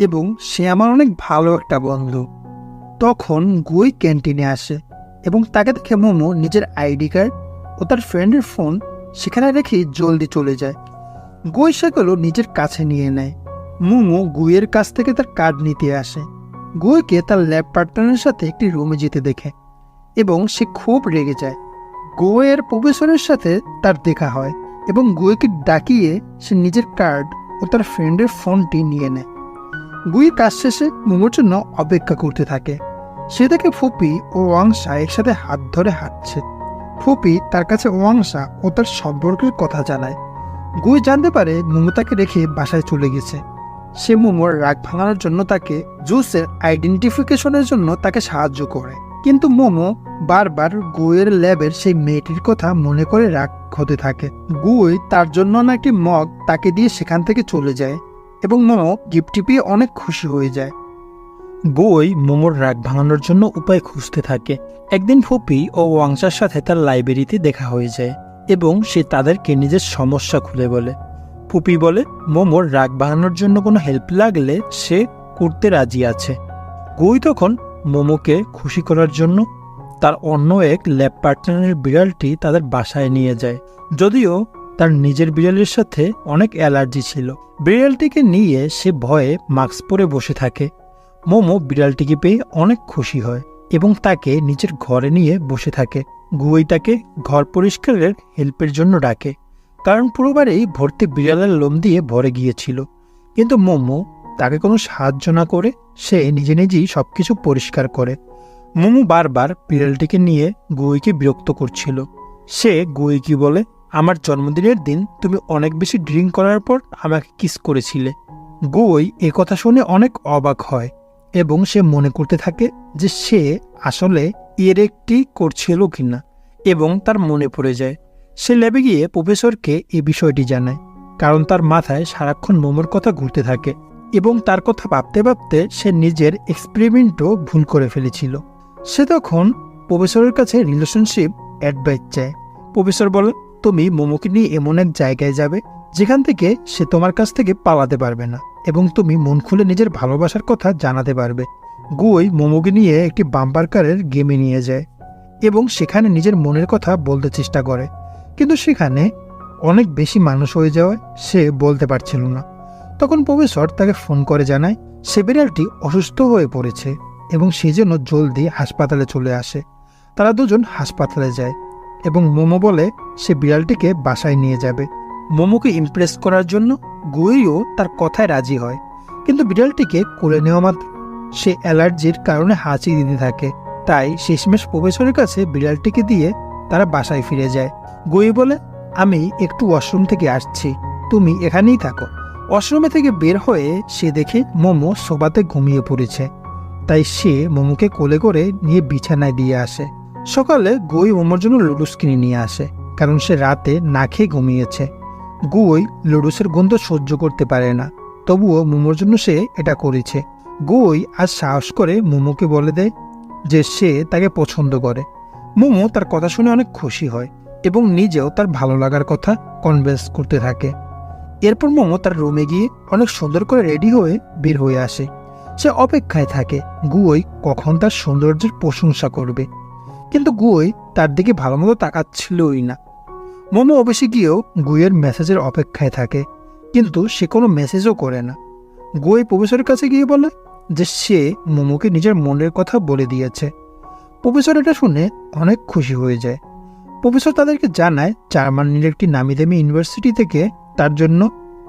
এবং সে আমার অনেক ভালো একটা বন্ধু। তখন গুই ক্যান্টিনে আসে এবং তাকে দেখে মোমো নিজের আইডি কার্ড ও তার ফ্রেন্ডের ফোন সেখানে রেখে জলদি চলে যায়। গুই সেগুলো নিজের কাছে নিয়ে নেয়। মোমো গুইয়ের কাছ থেকে তার কার্ড নিতে আসে। গুইকে তার ল্যাব পার্টনারের সাথে একটি রুমে যেতে দেখে এবং সে খুব রেগে যায়। গুইয়ের প্রফেসরের সাথে তার দেখা হয় এবং গুইকে ডাকিয়ে সে নিজের কার্ড ও তার ফ্রেন্ডের ফোনটি নিয়ে নেয়। গুই কাজ শেষে মোমোর জন্য অপেক্ষা করতে থাকে। সে দেখে ফুপি ও ওয়াংশা একসাথে হাত ধরে হাঁটছে। ফুপি তার কাছে ওয়াংশা ও তার সম্পর্কের কথা জানায়। গুই জানতে পারে মোমো তাকে রেখে বাসায় চলে গেছে। সে মোমোর রাগ ভাঙানোর জন্য তাকে জুসের আইডেন্টিফিকেশনের জন্য তাকে সাহায্য করে, কিন্তু মোমো বারবার গুইয়ের ল্যাবের সেই মেয়েটির কথা মনে করে রাগ হতে থাকে। গুই তার জন্য না একটি মগ তাকে দিয়ে সেখান থেকে চলে যায় এবং মোমো গিফটটি পেয়ে অনেক খুশি হয়ে যায়। গুই মোমোর রাগ ভাঙানোর জন্য উপায় খুঁজতে থাকে। একদিন ফুপি ও ওয়াংশার সাথে তার লাইব্রেরিতে দেখা হয়ে যায় এবং সে তাদেরকে নিজের সমস্যা খুলে বলে। ফুপি বলে মোমোর রাগ ভাঙানোর জন্য কোনো হেল্প লাগলে সে করতে রাজি আছে। গুই তখন মোমোকে খুশি করার জন্য তার অন্য এক ল্যাব পার্টনারের বিড়ালটি তাদের বাসায় নিয়ে যায়, যদিও তার নিজের বিড়ালের সাথে অনেক অ্যালার্জি ছিল। বিড়ালটিকে নিয়ে সে ভয়ে মাস্ক পরে বসে থাকে। মোমো বিড়ালটিকে পেয়ে অনেক খুশি হয় এবং তাকে নিজের ঘরে নিয়ে বসে থাকে। গুই তাকে ঘর পরিষ্কারের হেল্পের জন্য ডাকে, কারণ পুরো বাড়ি ভর্তি বিড়ালের লোম দিয়ে ভরে গিয়েছিল। কিন্তু মোমো তাকে কোনো সাহায্য না করে সে নিজে নিজেই সবকিছু পরিষ্কার করে। মোমো বারবার বিড়ালটিকে নিয়ে গুইকে বিরক্ত করছিল। সে গুইকে বলে, আমার জন্মদিনের দিন তুমি অনেক বেশি ড্রিঙ্ক করার পর আমাকে কিস করেছিলে। গুই এ কথা শুনে অনেক অবাক হয় এবং সে মনে করতে থাকে যে সে আসলে এর একটি করছিল কিনা, এবং তার মনে পড়ে যায়। সে ল্যাবে গিয়ে প্রফেসরকে এই বিষয়টি জানায়, কারণ তার মাথায় সারাক্ষণ মোমোর কথা ঘুরতে থাকে এবং তার কথা ভাবতে ভাবতে সে নিজের এক্সপেরিমেন্টও ভুল করে ফেলেছিল। সে তখন প্রফেসরের কাছে রিলেশনশিপ অ্যাডভাইস চায়। প্রফেসর বলে, তুমি মোমোকে নিয়ে এমন এক জায়গায় যাবে যেখান থেকে সে তোমার কাছ থেকে পালাতে পারবে না এবং তুমি মন খুলে নিজের ভালোবাসার কথা জানাতে পারবে। গুই মোমোকে নিয়ে একটি বাম্পার কারের গেমে নিয়ে যায় এবং সেখানে নিজের মনের কথা বলতে চেষ্টা করে, কিন্তু সেখানে অনেক বেশি মানুষ হয়ে যাওয়ায় সে বলতে পারছিল না। তখন প্রফেসর তাকে ফোন করে জানায় সে বিড়ালটি অসুস্থ হয়ে পড়েছে এবং সে যেন জলদি হাসপাতালে চলে আসে। তারা দুজন হাসপাতালে যায় এবং মোমো বলে সে বিড়ালটিকে বাসায় নিয়ে যাবে। মোমোকে ইমপ্রেস করার জন্য গুইও তার কথায় রাজি হয়, কিন্তু বিড়ালটিকে কোলে নেওয়া মাত্র সে অ্যালার্জির কারণে হাঁচি দিতে থাকে। তাই শেষমেশ প্রফেসরের কাছে বিড়ালটিকে দিয়ে তারা বাসায় ফিরে যায়। গুই বলে, আমি একটু ওয়াশরুম থেকে আসছি, তুমি এখানেই থাকো। ওয়াশরুমে থেকে বের হয়ে সে দেখে মোমো সোফাতে ঘুমিয়ে পড়েছে, তাই সে মোমোকে কোলে করে নিয়ে বিছানায় দিয়ে আসে। সকালে গুই মোমোর জন্য লুডুস কিনে নিয়ে আসে, কারণ সে রাতে না খেয়ে ঘুমিয়েছে। গুই লুডুসের গন্ধ সহ্য করতে পারে না, তবুও মোমোর জন্য সে এটা করেছে। গুই আজ সাহস করে মোমোকে বলে দেয় যে সে তাকে পছন্দ করে। মোমো তার কথা শুনে অনেক খুশি হয় এবং নিজেও তার ভালো লাগার কথা কনভিন্স করতে থাকে। এরপর মোমো তার রুমে গিয়ে অনেক সুন্দর করে রেডি হয়ে বের হয়ে আসে। সে অপেক্ষায় থাকে গুই কখন তার সৌন্দর্যের প্রশংসা করবে, কিন্তু গুই তার দিকে ভালো মতো তাকাচ্ছিলই না। মোমো অফিসে গিয়েও গুইয়ের মেসেজের অপেক্ষায় থাকে, কিন্তু সে কোনো মেসেজও করে না। গুই প্রফেসরের কাছে গিয়ে বলে যে সে মোমোকে নিজের মনের কথা বলে দিয়েছে। প্রফেসর এটা শুনে অনেক খুশি হয়ে যায়। প্রফেসর তাদেরকে জানায় জার্মানির একটি নামিদামি ইউনিভার্সিটি থেকে তার জন্য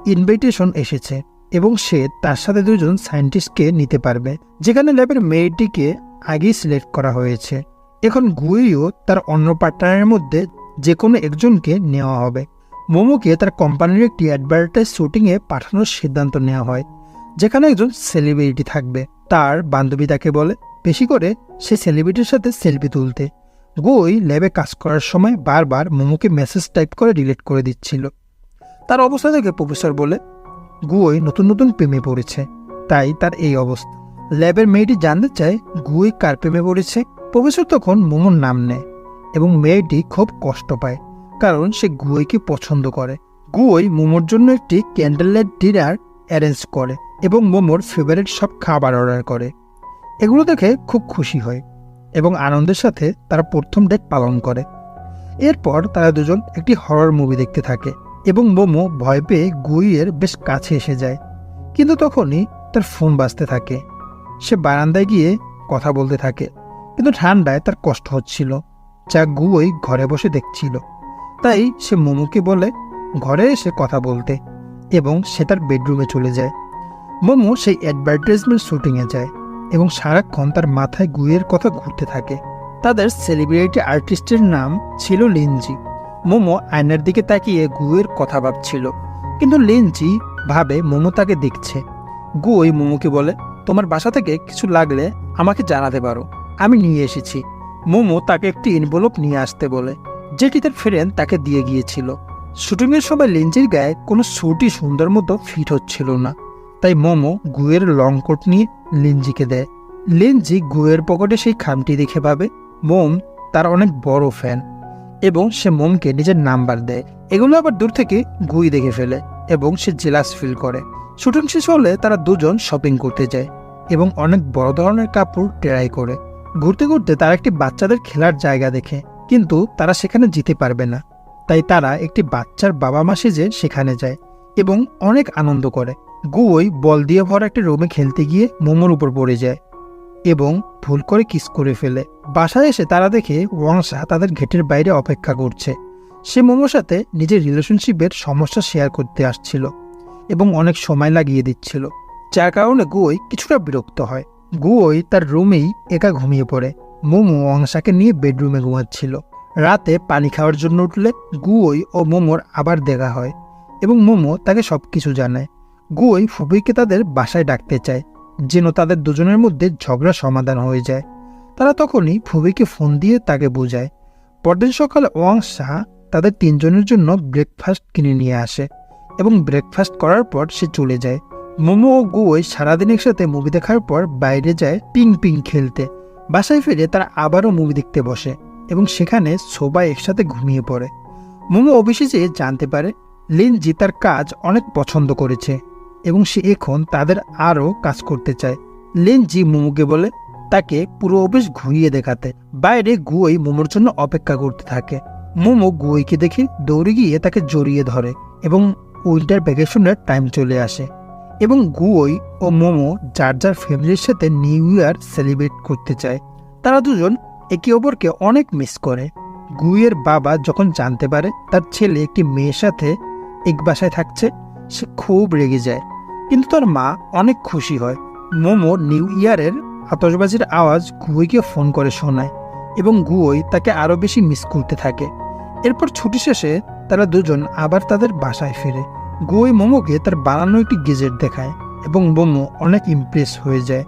ইনভাইটেশন এসেছে এবং সে তার সাথে দুজন সায়েন্টিস্টকে নিতে পারবে, যেখানে ল্যাবের মেয়েটিকে আগেই সিলেক্ট করা হয়েছে। এখন গুইও তার অন্য পার্টনারের মধ্যে যে কোনো একজনকে নেওয়া হবে। মোমোকে তার কোম্পানির একটি অ্যাডভার্টাইজ শুটিংয়ে পাঠানোর সিদ্ধান্ত নেওয়া হয়, যেখানে একজন সেলিব্রিটি থাকবে। তার বান্ধবী তাকে বলে বেশি করে সে সেলিব্রিটির সাথে সেলফি তুলতে। গুই ল্যাবে কাজ করার সময় বারবার মোমোকে মেসেজ টাইপ করে ডিলিট করে দিচ্ছিল। তার অবস্থা দেখে প্রফেসর বলে গুই নতুন নতুন প্রেমে পড়েছে, তাই তার এই অবস্থা। ল্যাবের মেয়েটি জানতে চায় গুই কার প্রেমে পড়েছে। প্রফেসর তখন মোমোর নাম নেয় এবং মেয়েটি খুব কষ্ট পায়, কারণ সে গুইকে পছন্দ করে। গুই মোমোর জন্য একটি ক্যান্ডেল লাইট ডিনার অ্যারেঞ্জ করে এবং মোমোর ফেভারিট সব খাবার অর্ডার করে। এগুলো দেখে খুব খুশি হয় এবং আনন্দের সাথে তারা প্রথম ডেট পালন করে। এরপর তারা দুজন একটি হরর মুভি দেখতে থাকে এবং মোমো ভয় পেয়ে গুইয়ের বেশ কাছে এসে যায়, কিন্তু তখনই তার ফোন বাজতে থাকে। সে বারান্দায় গিয়ে কথা বলতে থাকে, কিন্তু ঠান্ডায় তার কষ্ট হচ্ছিল, যা গুই ঘরে বসে দেখছিল। তাই সে মোমোকে বলে ঘরে এসে কথা বলতে এবং সে তার বেডরুমে চলে যায়। মোমো সেই অ্যাডভার্টাইজমেন্ট শুটিংয়ে যায় এবং সারাক্ষণ তার মাথায় গুয়ের কথা ঘুরতে থাকে। তাদের সেলিব্রিটি আর্টিস্টের নাম ছিল লিনজি। মোমো আয়নার দিকে তাকিয়ে গুয়ের কথা ভাবছিল, কিন্তু লিনজি ভাবে মোমো তাকে দেখছে। গুই মোমোকে বলে, তোমার বাসা থেকে কিছু লাগলে আমাকে জানাতে পারো, আমি নিয়ে এসেছি। মোমো তাকে একটি এনভেলপ নিয়ে আসতে বলে, যেটি তার ফ্রেন্ড তাকে দিয়ে গিয়েছিল। শুটিংয়ের সময় লিনজির গায়ে কোনো স্যুটই সুন্দর মতো ফিট হচ্ছিল না, তাই মোমো গুয়ের লং কোট নিয়ে লিনজিকে দেয়। লিনজি গুয়ের পকেটে সেই খামটি দেখে ভাবে মোম তার অনেক বড় ফ্যান এবং সে মোমকে নিজের নাম্বার দেয়। এগুলো আবার দূর থেকে গুই দেখে ফেলে এবং সে জেলাস ফিল করে। শুটিং শেষ হলে তারা দুজন শপিং করতে যায় এবং অনেক বড় ধরনের কাপড় ট্রাই করে। ঘুরতে ঘুরতে তারা একটি বাচ্চাদের খেলার জায়গা দেখে, কিন্তু তারা সেখানে যেতে পারবে না, তাই তারা একটি বাচ্চার বাবা মা সেজে সেখানে যায় এবং অনেক আনন্দ করে। গুই বল দিয়ে ভরা একটি রুমে খেলতে গিয়ে মোমোর উপর পড়ে যায় এবং ভুল করে কিস করে ফেলে। বাসায় এসে তারা দেখে ওয়াংসা তাদের গেটের বাইরে অপেক্ষা করছে। সে মোমোর সাথে নিজের রিলেশনশিপের সমস্যা শেয়ার করতে আসছিল এবং অনেক সময় লাগিয়ে দিচ্ছিল, যার কারণে গুই কিছুটা বিরক্ত হয়। গুই তার রুমেই একা ঘুমিয়ে পড়ে। মোমো ওয়াংসাকে নিয়ে বেডরুমে ঘুমাচ্ছিল। রাতে পানি খাওয়ার জন্য উঠলে গুই ও মোমোর আবার দেখা হয় এবং মোমো তাকে সবকিছু জানায়। গুই ফুবিকে তাদের বাসায় ডাকতে চায় যেন তাদের দুজনের মধ্যে ঝগড়া সমাধান হয়ে যায়। তারা তখনই ফুবিকে ফোন দিয়ে তাকে বোঝায়। পরদিন সকালে ওয়াংসা তাদের তিনজনের জন্য ব্রেকফাস্ট কিনে নিয়ে আসে এবং ব্রেকফাস্ট করার পর সে চলে যায়। মোমো ও গুই সারাদিন একসাথে মুভি দেখার পর বাইরে যায় পিং পিং খেলতে। বাসায় ফিরে তারা আবারও মুভি দেখতে বসে এবং সেখানে সবাই একসাথে ঘুমিয়ে পড়ে। মোমো অবশেষে জানতে পারে লিনজি তার কাজ অনেক পছন্দ করেছে এবং সে এখন তাদের আরও কাজ করতে চায়। লিনজি মোমোকে বলে তাকে পুরো অফিস ঘুরিয়ে দেখাতে। বাইরে গুই মোমোর জন্য অপেক্ষা করতে থাকে। মোমো গুইকে দেখে দৌড়ে গিয়ে তাকে জড়িয়ে ধরে এবং উইন্টার ভ্যাকেশনের টাইম চলে আসে এবং গুই ও মোমো যার যার ফ্যামিলির সাথে নিউ ইয়ার সেলিব্রেট করতে চায়। তারা দুজন একে অপরকে অনেক মিস করে। গুইয়ের বাবা যখন জানতে পারে তার ছেলে একটি মেয়ের সাথে এক বাসায় থাকছে, সে খুব রেগে যায়, কিন্তু তার মা অনেক খুশি হয়। মোমো নিউ ইয়ারের আতশবাজির আওয়াজ গুইকে ফোন করে শোনায় এবং গুই তাকে আরও বেশি মিস করতে থাকে। এরপর ছুটি শেষে তারা দুজন আবার তাদের বাসায় ফিরে। গুই মোমোকে তার বানানো একটি গেজেট দেখায় এবং মোমো অনেক ইমপ্রেস হয়ে যায়।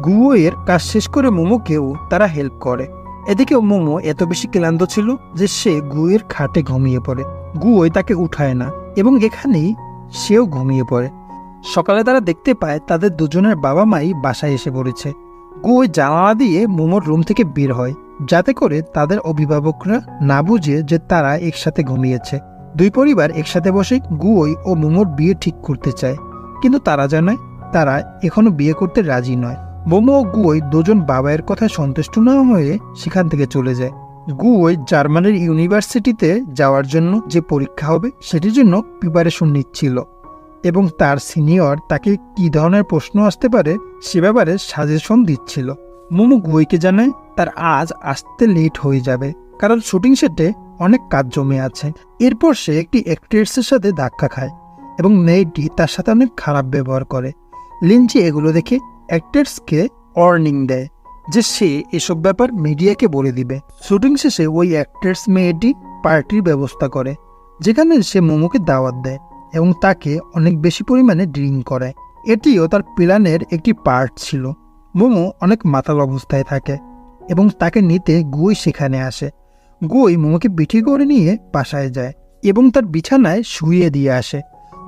গুইয়ের কাজ শেষ করে মোমোকেও তারা হেল্প করে। এদিকে মোমো এত বেশি ক্লান্ত ছিল যে সে গুইয়ের খাটে ঘুমিয়ে পড়ে। গুই তাকে উঠায় না এবং এখানেই সেও ঘুমিয়ে পড়ে। সকালে তারা দেখতে পায় তাদের দুজনের বাবা মাই বাসায় এসে পড়েছে। গুই জানালা দিয়ে মোমোর রুম থেকে বের হয়, যাতে করে তাদের অভিভাবকরা না বুঝে যে তারা একসাথে ঘুমিয়েছে। দুই পরিবার একসাথে বসে গুই ও মোমোর বিয়ে ঠিক করতে চায়, কিন্তু তারা জানায় তারা এখনো বিয়ে করতে রাজি নয়। মোমো ও গুই দুজন বাবার কথায় সন্তুষ্ট না হয়ে সেখান থেকে চলে যায়। গুই জার্মানির ইউনিভার্সিটিতে যাওয়ার জন্য যে পরীক্ষা হবে সেটির জন্য প্রিপারেশন নিচ্ছিল এবং তার সিনিয়র তাকে কী ধরনের প্রশ্ন আসতে পারে সে ব্যাপারে সাজেশন দিচ্ছিল। মোমো গুইকে জানায় তার আজ আসতে লেট হয়ে যাবে কারণ শুটিং সেটে অনেক কাজ জমে আছে। এরপর সে একটি অ্যাক্ট্রেসের সাথে ধাক্কা খায় এবং মেয়েটি তার সাথে অনেক খারাপ ব্যবহার করে। লিনজি এগুলো দেখে অ্যাক্ট্রেসকে ওয়ার্নিং দেয় যে সে এসব ব্যাপার মিডিয়াকে বলে দিবে। শুটিং শেষে ওই অ্যাক্ট্রেস মেয়েটি পার্টির ব্যবস্থা করে, যেখানে সে মোমোকে দাওয়াত দেয় এবং তাকে অনেক বেশি পরিমাণে ড্রিঙ্ক করায়। এটিও তার প্ল্যানের একটি পার্ট ছিল। মোমো অনেক মাতাল অবস্থায় থাকে এবং তাকে নিতে গুই সেখানে আসে। গুই মোমোকে পিঠে করে নিয়ে বাসায় যায় এবং তার বিছানায় শুইয়ে দিয়ে আসে।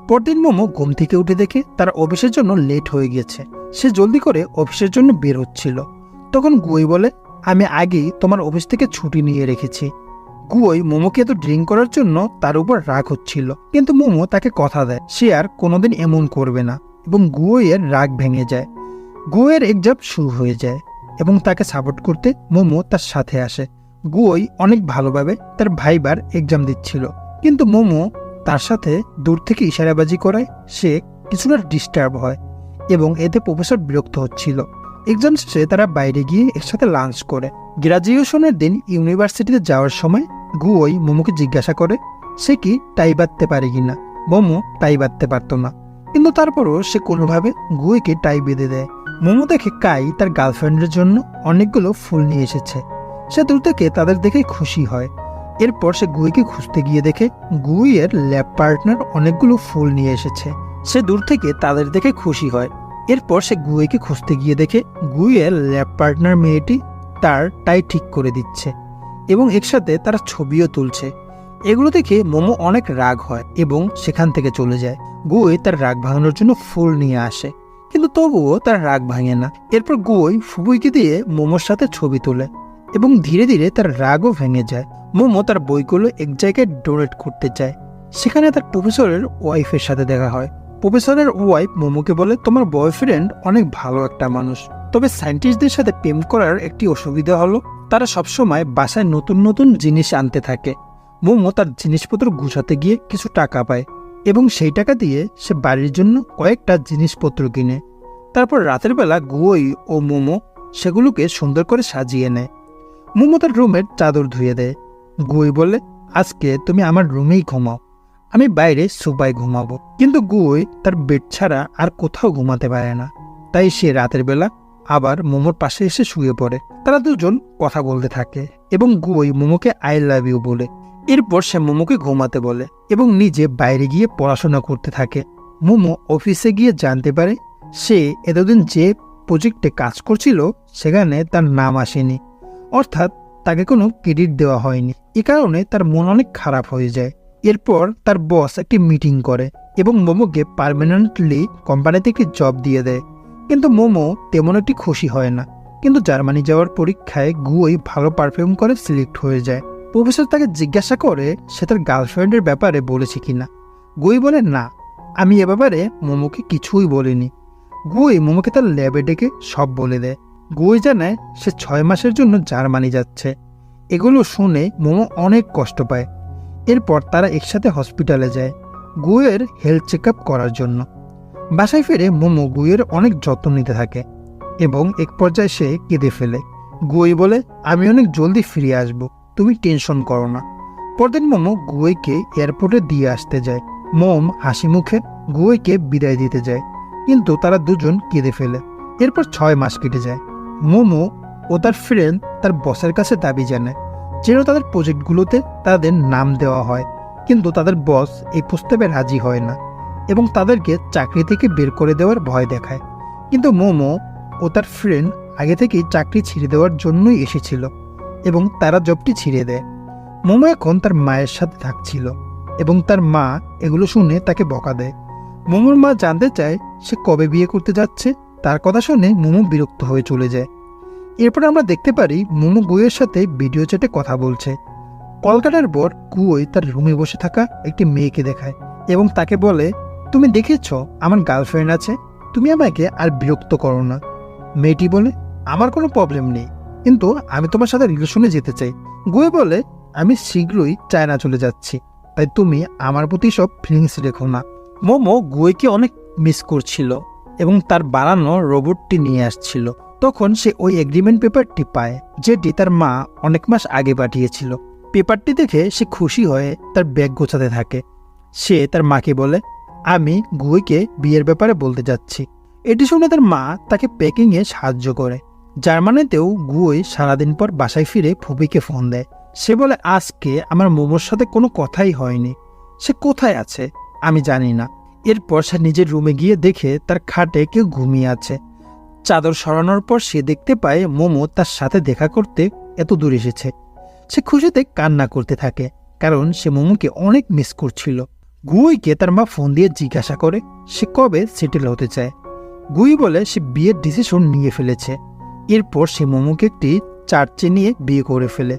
পরদিন মোমো ঘুম থেকে উঠে দেখে তার অফিসের জন্য লেট হয়ে গেছে। সে জলদি করে অফিসের জন্য বের হচ্ছিল। তখন গুই বলে, আমি আগেই তোমার অফিস থেকে ছুটি নিয়ে রেখেছি। গুই মোমোকে এত ড্রিঙ্ক করার জন্য তার উপর রাগ হচ্ছিল, কিন্তু মোমো তাকে কথা দেয় সে আর কোনোদিন এমন করবে না এবং গুইয়ের রাগ ভেঙে যায়। গুইয়ের এক্সাম শুরু হয়ে যায় এবং তাকে সাপোর্ট করতে মোমো তার সাথে আসে। গুই অনেক ভালোভাবে তার ভাইবার এক্সাম দিচ্ছিল, কিন্তু মোমো তার সাথে দূর থেকে ইশারাবাজি করায় সে কিছুটা ডিস্টার্ব হয় এবং এতে প্রফেসর বিরক্ত হচ্ছিল। এক্সাম শেষে তারা বাইরে গিয়ে একসাথে লাঞ্চ করে। গ্রাজুয়েশনের দিন ইউনিভার্সিটিতে যাওয়ার সময় গুই মোমোকে জিজ্ঞাসা করে সে কি টাই বাঁধতে পারে কিনা। মোমো টাই বাঁধতে পারতো না, কিন্তু তারপরও সে কোনোভাবে গুইকে টাই বেঁধে দেয়। মোমো দেখে কাই তার গার্লফ্রেন্ডের জন্য অনেকগুলো ফুল নিয়ে এসেছে। সে দূর থেকে তাদের দেখে খুশি হয়। এরপর সে গুইকে খুঁজতে গিয়ে দেখে গুইয়ের ল্যাব পার্টনার অনেকগুলো ফুল নিয়ে এসেছে। সে দূর থেকে তাদের দেখে খুশি হয়। এরপর সে গুইকে খুঁজতে গিয়ে দেখে গুইয়ের ল্যাব পার্টনার মেয়েটি তার টাই ঠিক করে দিচ্ছে এবং একসাথে তারা ছবিও তুলছে। এগুলো দেখে মোমো অনেক রাগ হয় এবং সেখান থেকে চলে যায়। গুই তার রাগ ভাঙানোর জন্য ফুল নিয়ে আসে, কিন্তু তবুও তার রাগ ভাঙে না। এরপর গুই ফুবুইকে দিয়ে মোমোর সাথে ছবি তোলে এবং ধীরে ধীরে তার রাগও ভেঙে যায়। মোমো তার বইগুলো এক জায়গায় ডোনেট করতে চায়। সেখানে তার প্রফেসরের ওয়াইফের সাথে দেখা হয়। প্রফেসরের ওয়াইফ মোমোকে বলে, তোমার বয়ফ্রেন্ড অনেক ভালো একটা মানুষ, তবে সায়েন্টিস্টদের সাথে প্রেম করার একটি অসুবিধা হলো তারা সবসময় বাসায় নতুন নতুন জিনিস আনতে থাকে। মোমো তার জিনিসপত্র গুছাতে গিয়ে কিছু টাকা পায় এবং সেই টাকা দিয়ে সে বাড়ির জন্য কয়েকটা জিনিসপত্র কিনে। তারপর রাতের বেলা গুই ও মোমো সেগুলোকে সুন্দর করে সাজিয়ে নেয়। মোমো তার রুমের চাদর ধুয়ে দেয়। গুই বলে, আজকে তুমি আমার রুমেই ঘুমাও, আমি বাইরে সোফায় ঘুমাবো। কিন্তু গুই তার বেড ছাড়া আর কোথাও ঘুমাতে পারে না, তাই সে রাতের বেলা আবার মোমোর পাশে এসে শুয়ে পড়ে। তারা দুজন কথা বলতে থাকে এবং গুই মোমোকে আই লাভ ইউ বলে। এরপর সে মোমোকে ঘুমাতে বলে এবং নিজে বাইরে গিয়ে পড়াশোনা করতে থাকে। মোমো অফিসে গিয়ে জানতে পারে সে এতদিন যে প্রজেক্টে কাজ করছিল সেখানে তার নাম আসেনি, অর্থাৎ তাকে কোনো ক্রেডিট দেওয়া হয়নি। এ কারণে তার মন অনেক খারাপ হয়ে যায়। এরপর তার বস একটি মিটিং করে এবং মোমোকে পার্মানেন্টলি কোম্পানিতে একটি জব দিয়ে দেয়। কিন্তু মোমো তেমন একটি খুশি হয় না। কিন্তু জার্মানি যাওয়ার পরীক্ষায় গুই ভালো পারফর্ম করে সিলেক্ট হয়ে যায়। প্রফেসর তাকে জিজ্ঞাসা করে সে তার গার্লফ্রেন্ডের ব্যাপারে বলেছে কিনা। গুই বলে, না, আমি এ ব্যাপারে মোমোকে কিছুই বলিনি। গুই মোমোকে তার ল্যাবে ডেকে সব বলে দেয়। গুই জানায় সে 6 মাসের জন্য জার্মানি যাচ্ছে। এগুলো শুনে মোমো অনেক কষ্ট পায়। এরপর তারা একসাথে হসপিটালে যায় গুইয়ের হেলথ চেক আপ করার জন্য। বাসায় ফিরে মোমো গুইয়ের অনেক যত্ন নিতে থাকে এবং এক পর্যায়ে সে কেঁদে ফেলে। গুই বলে, আমি অনেক জলদি ফিরে আসব, তুমি টেনশন করো না। পরদিন মোমো গুইকে এয়ারপোর্টে দিয়ে আসতে যায়। মোম হাসি মুখে গুইকে বিদায় দিতে যায়, কিন্তু তারা দুজন কেঁদে ফেলে। এরপর 6 মাস কেটে যায়। মোমো ও তার ফ্রেন্ড তার বসের কাছে দাবি জানায় যেন তাদের প্রজেক্টগুলোতে তাদের নাম দেওয়া হয়, কিন্তু তাদের বস এই প্রস্তাবে রাজি হয় না এবং তাদেরকে চাকরি থেকে বের করে দেওয়ার ভয় দেখায়। কিন্তু মোমো ও তার ফ্রেন্ড আগে থেকেই চাকরি ছেড়ে দেওয়ার জন্যই এসেছিল এবং তারা জবটি ছিঁড়ে দেয়। মোমো এখন তার মায়ের সাথে থাকছিল এবং তার মা এগুলো শুনে তাকে বকা দেয়। মোমোর মা জানতে চায় সে কবে বিয়ে করতে যাচ্ছে। তার কথা শুনে মোমো বিরক্ত হয়ে চলে যায়। এরপর আমরা দেখতে পারি মোমো গুইয়ের সাথে ভিডিও চ্যাটে কথা বলছে। কল কাটার পর গুই তার রুমে বসে থাকা একটি মেয়েকে দেখায় এবং তাকে বলে, তুমি দেখেছ আমার গার্লফ্রেন্ড আছে, তুমি আমাকে আর বিরক্ত করো না। মেয়েটি বলে, আমার কোনো প্রবলেম নেই, কিন্তু আমি তোমার সাথে রিলেশনে যেতে চাই। গুই বলে, আমি শীঘ্রই চায়না চলে যাচ্ছি, তাই তুমি আমার প্রতি সব ফিলিংস রেখো না। মোমো গুইকে অনেক মিস করছিল এবং তার বানানো রোবটটি নিয়ে আসছিল। তখন সে ওই এগ্রিমেন্ট পেপারটি পায় যেটি তার মা অনেক মাস আগে পাঠিয়েছিল। পেপারটি দেখে সে খুশি হয়ে তার ব্যাগ গোছাতে থাকে। সে তার মাকে বলে, আমি গুইকে বিয়ের ব্যাপারে বলতে যাচ্ছি। এটি শুনে তার মা তাকে প্যাকিংয়ে সাহায্য করে। জার্মানিতেও গুই সারাদিন পর বাসায় ফিরে ফুপিকে ফোন দেয়। সে বলে, আজকে আমার মোমোর সাথে কোনো কথাই হয়নি, সে কোথায় আছে আমি জানি না। এরপর সে নিজের রুমে গিয়ে দেখে তার খাটে কেউ ঘুমিয়ে আছে। চাদর সরানোর পর সে দেখতে পায় মোমো তার সাথে দেখা করতে এত দূর এসেছে। সে খুশিতে কান্না করতে থাকে কারণ সে মোমোকে অনেক মিস করছিল। গুইকে তার মা ফোন দিয়ে জিজ্ঞাসা করে সে কবে সেটেল হতে চায়। গুই বলে সে বিয়ের ডিসিশন নিয়ে ফেলেছে। এরপর সে মোমোকে একটি চার্চে নিয়ে বিয়ে করে ফেলে।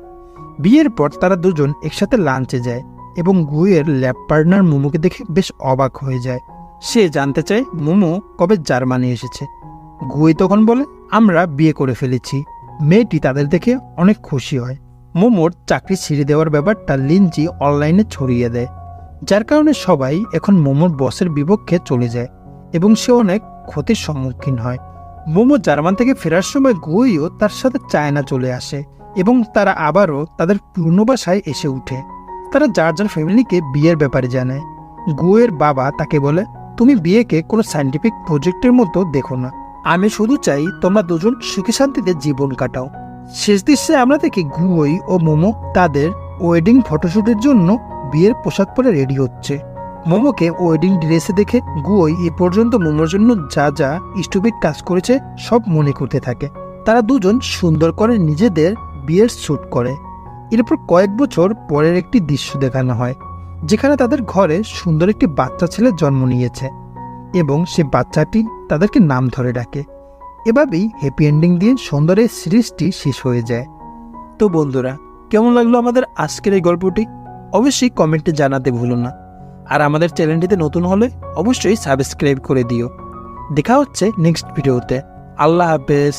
বিয়ের পর তারা দুজন একসাথে লাঞ্চে যায় এবং গুইয়ের ল্যাব পার্টনার মোমোকে দেখে বেশ অবাক হয়ে যায়। সে জানতে চায় মোমো কবে জার্মানি এসেছে। গুই তখন বলে, আমরা বিয়ে করে ফেলেছি। মেয়েটি তাদের দেখে অনেক খুশি হয়। মোমোর চাকরি ছেড়ে দেওয়ার ব্যাপারটা লিনজি অনলাইনে ছড়িয়ে দেয়, যার কারণে সবাই এখন মোমোর বসের বিপক্ষে চলে যায় এবং সে অনেক ক্ষতির সম্মুখীন হয়। মোমো জার্মান থেকে ফেরার সময় গুইও তার সাথে চায়না চলে আসে এবং তারা আবারও তাদের পুরনো বাসায় এসে উঠে। তারা যার যার ফ্যামিলিকে বিয়ের ব্যাপারে জানায়। গুয়ের বাবা তাকে বলে, তুমি বিয়েকে কোনো সায়েন্টিফিক প্রজেক্টের মতো দেখো না, আমি শুধু চাই তোমরা দুজন সুখে শান্তিতে জীবন কাটাও। শেষ দৃশ্যে আমরা দেখি গুই ও মোমো তাদের ওয়েডিং ফটোশ্যুটের জন্য বিয়ের পোশাক পরে রেডি হচ্ছে। মোমোকে ওয়েডিং ড্রেসে দেখে গুই এ পর্যন্ত মোমোর জন্য যা যা স্টুপিড কাজ করেছে সব মনে করতে থাকে। তারা দুজন সুন্দর করে নিজেদের বিয়ের শ্যুট করে। এরপর কয়েক বছর পরের একটি দৃশ্য দেখানো হয়, যেখানে তাদের ঘরে সুন্দর একটি বাচ্চা ছেলে জন্ম নিয়েছে এবং সে বাচ্চাটি তাদেরকে নাম ধরে ডাকে। এভাবেই হ্যাপি এন্ডিং দিয়ে সুন্দর এই সিরিজটি শেষ হয়ে যায়। তো বন্ধুরা, কেমন লাগলো আমাদের আজকের এই গল্পটি? অবশ্যই কমেন্টে জানাতে ভুলো না। আর আমাদের চ্যানেলটিতে নতুন হলে অবশ্যই সাবস্ক্রাইব করে দিও। দেখা হচ্ছে নেক্সট ভিডিওতে। আল্লাহ হাফেজ।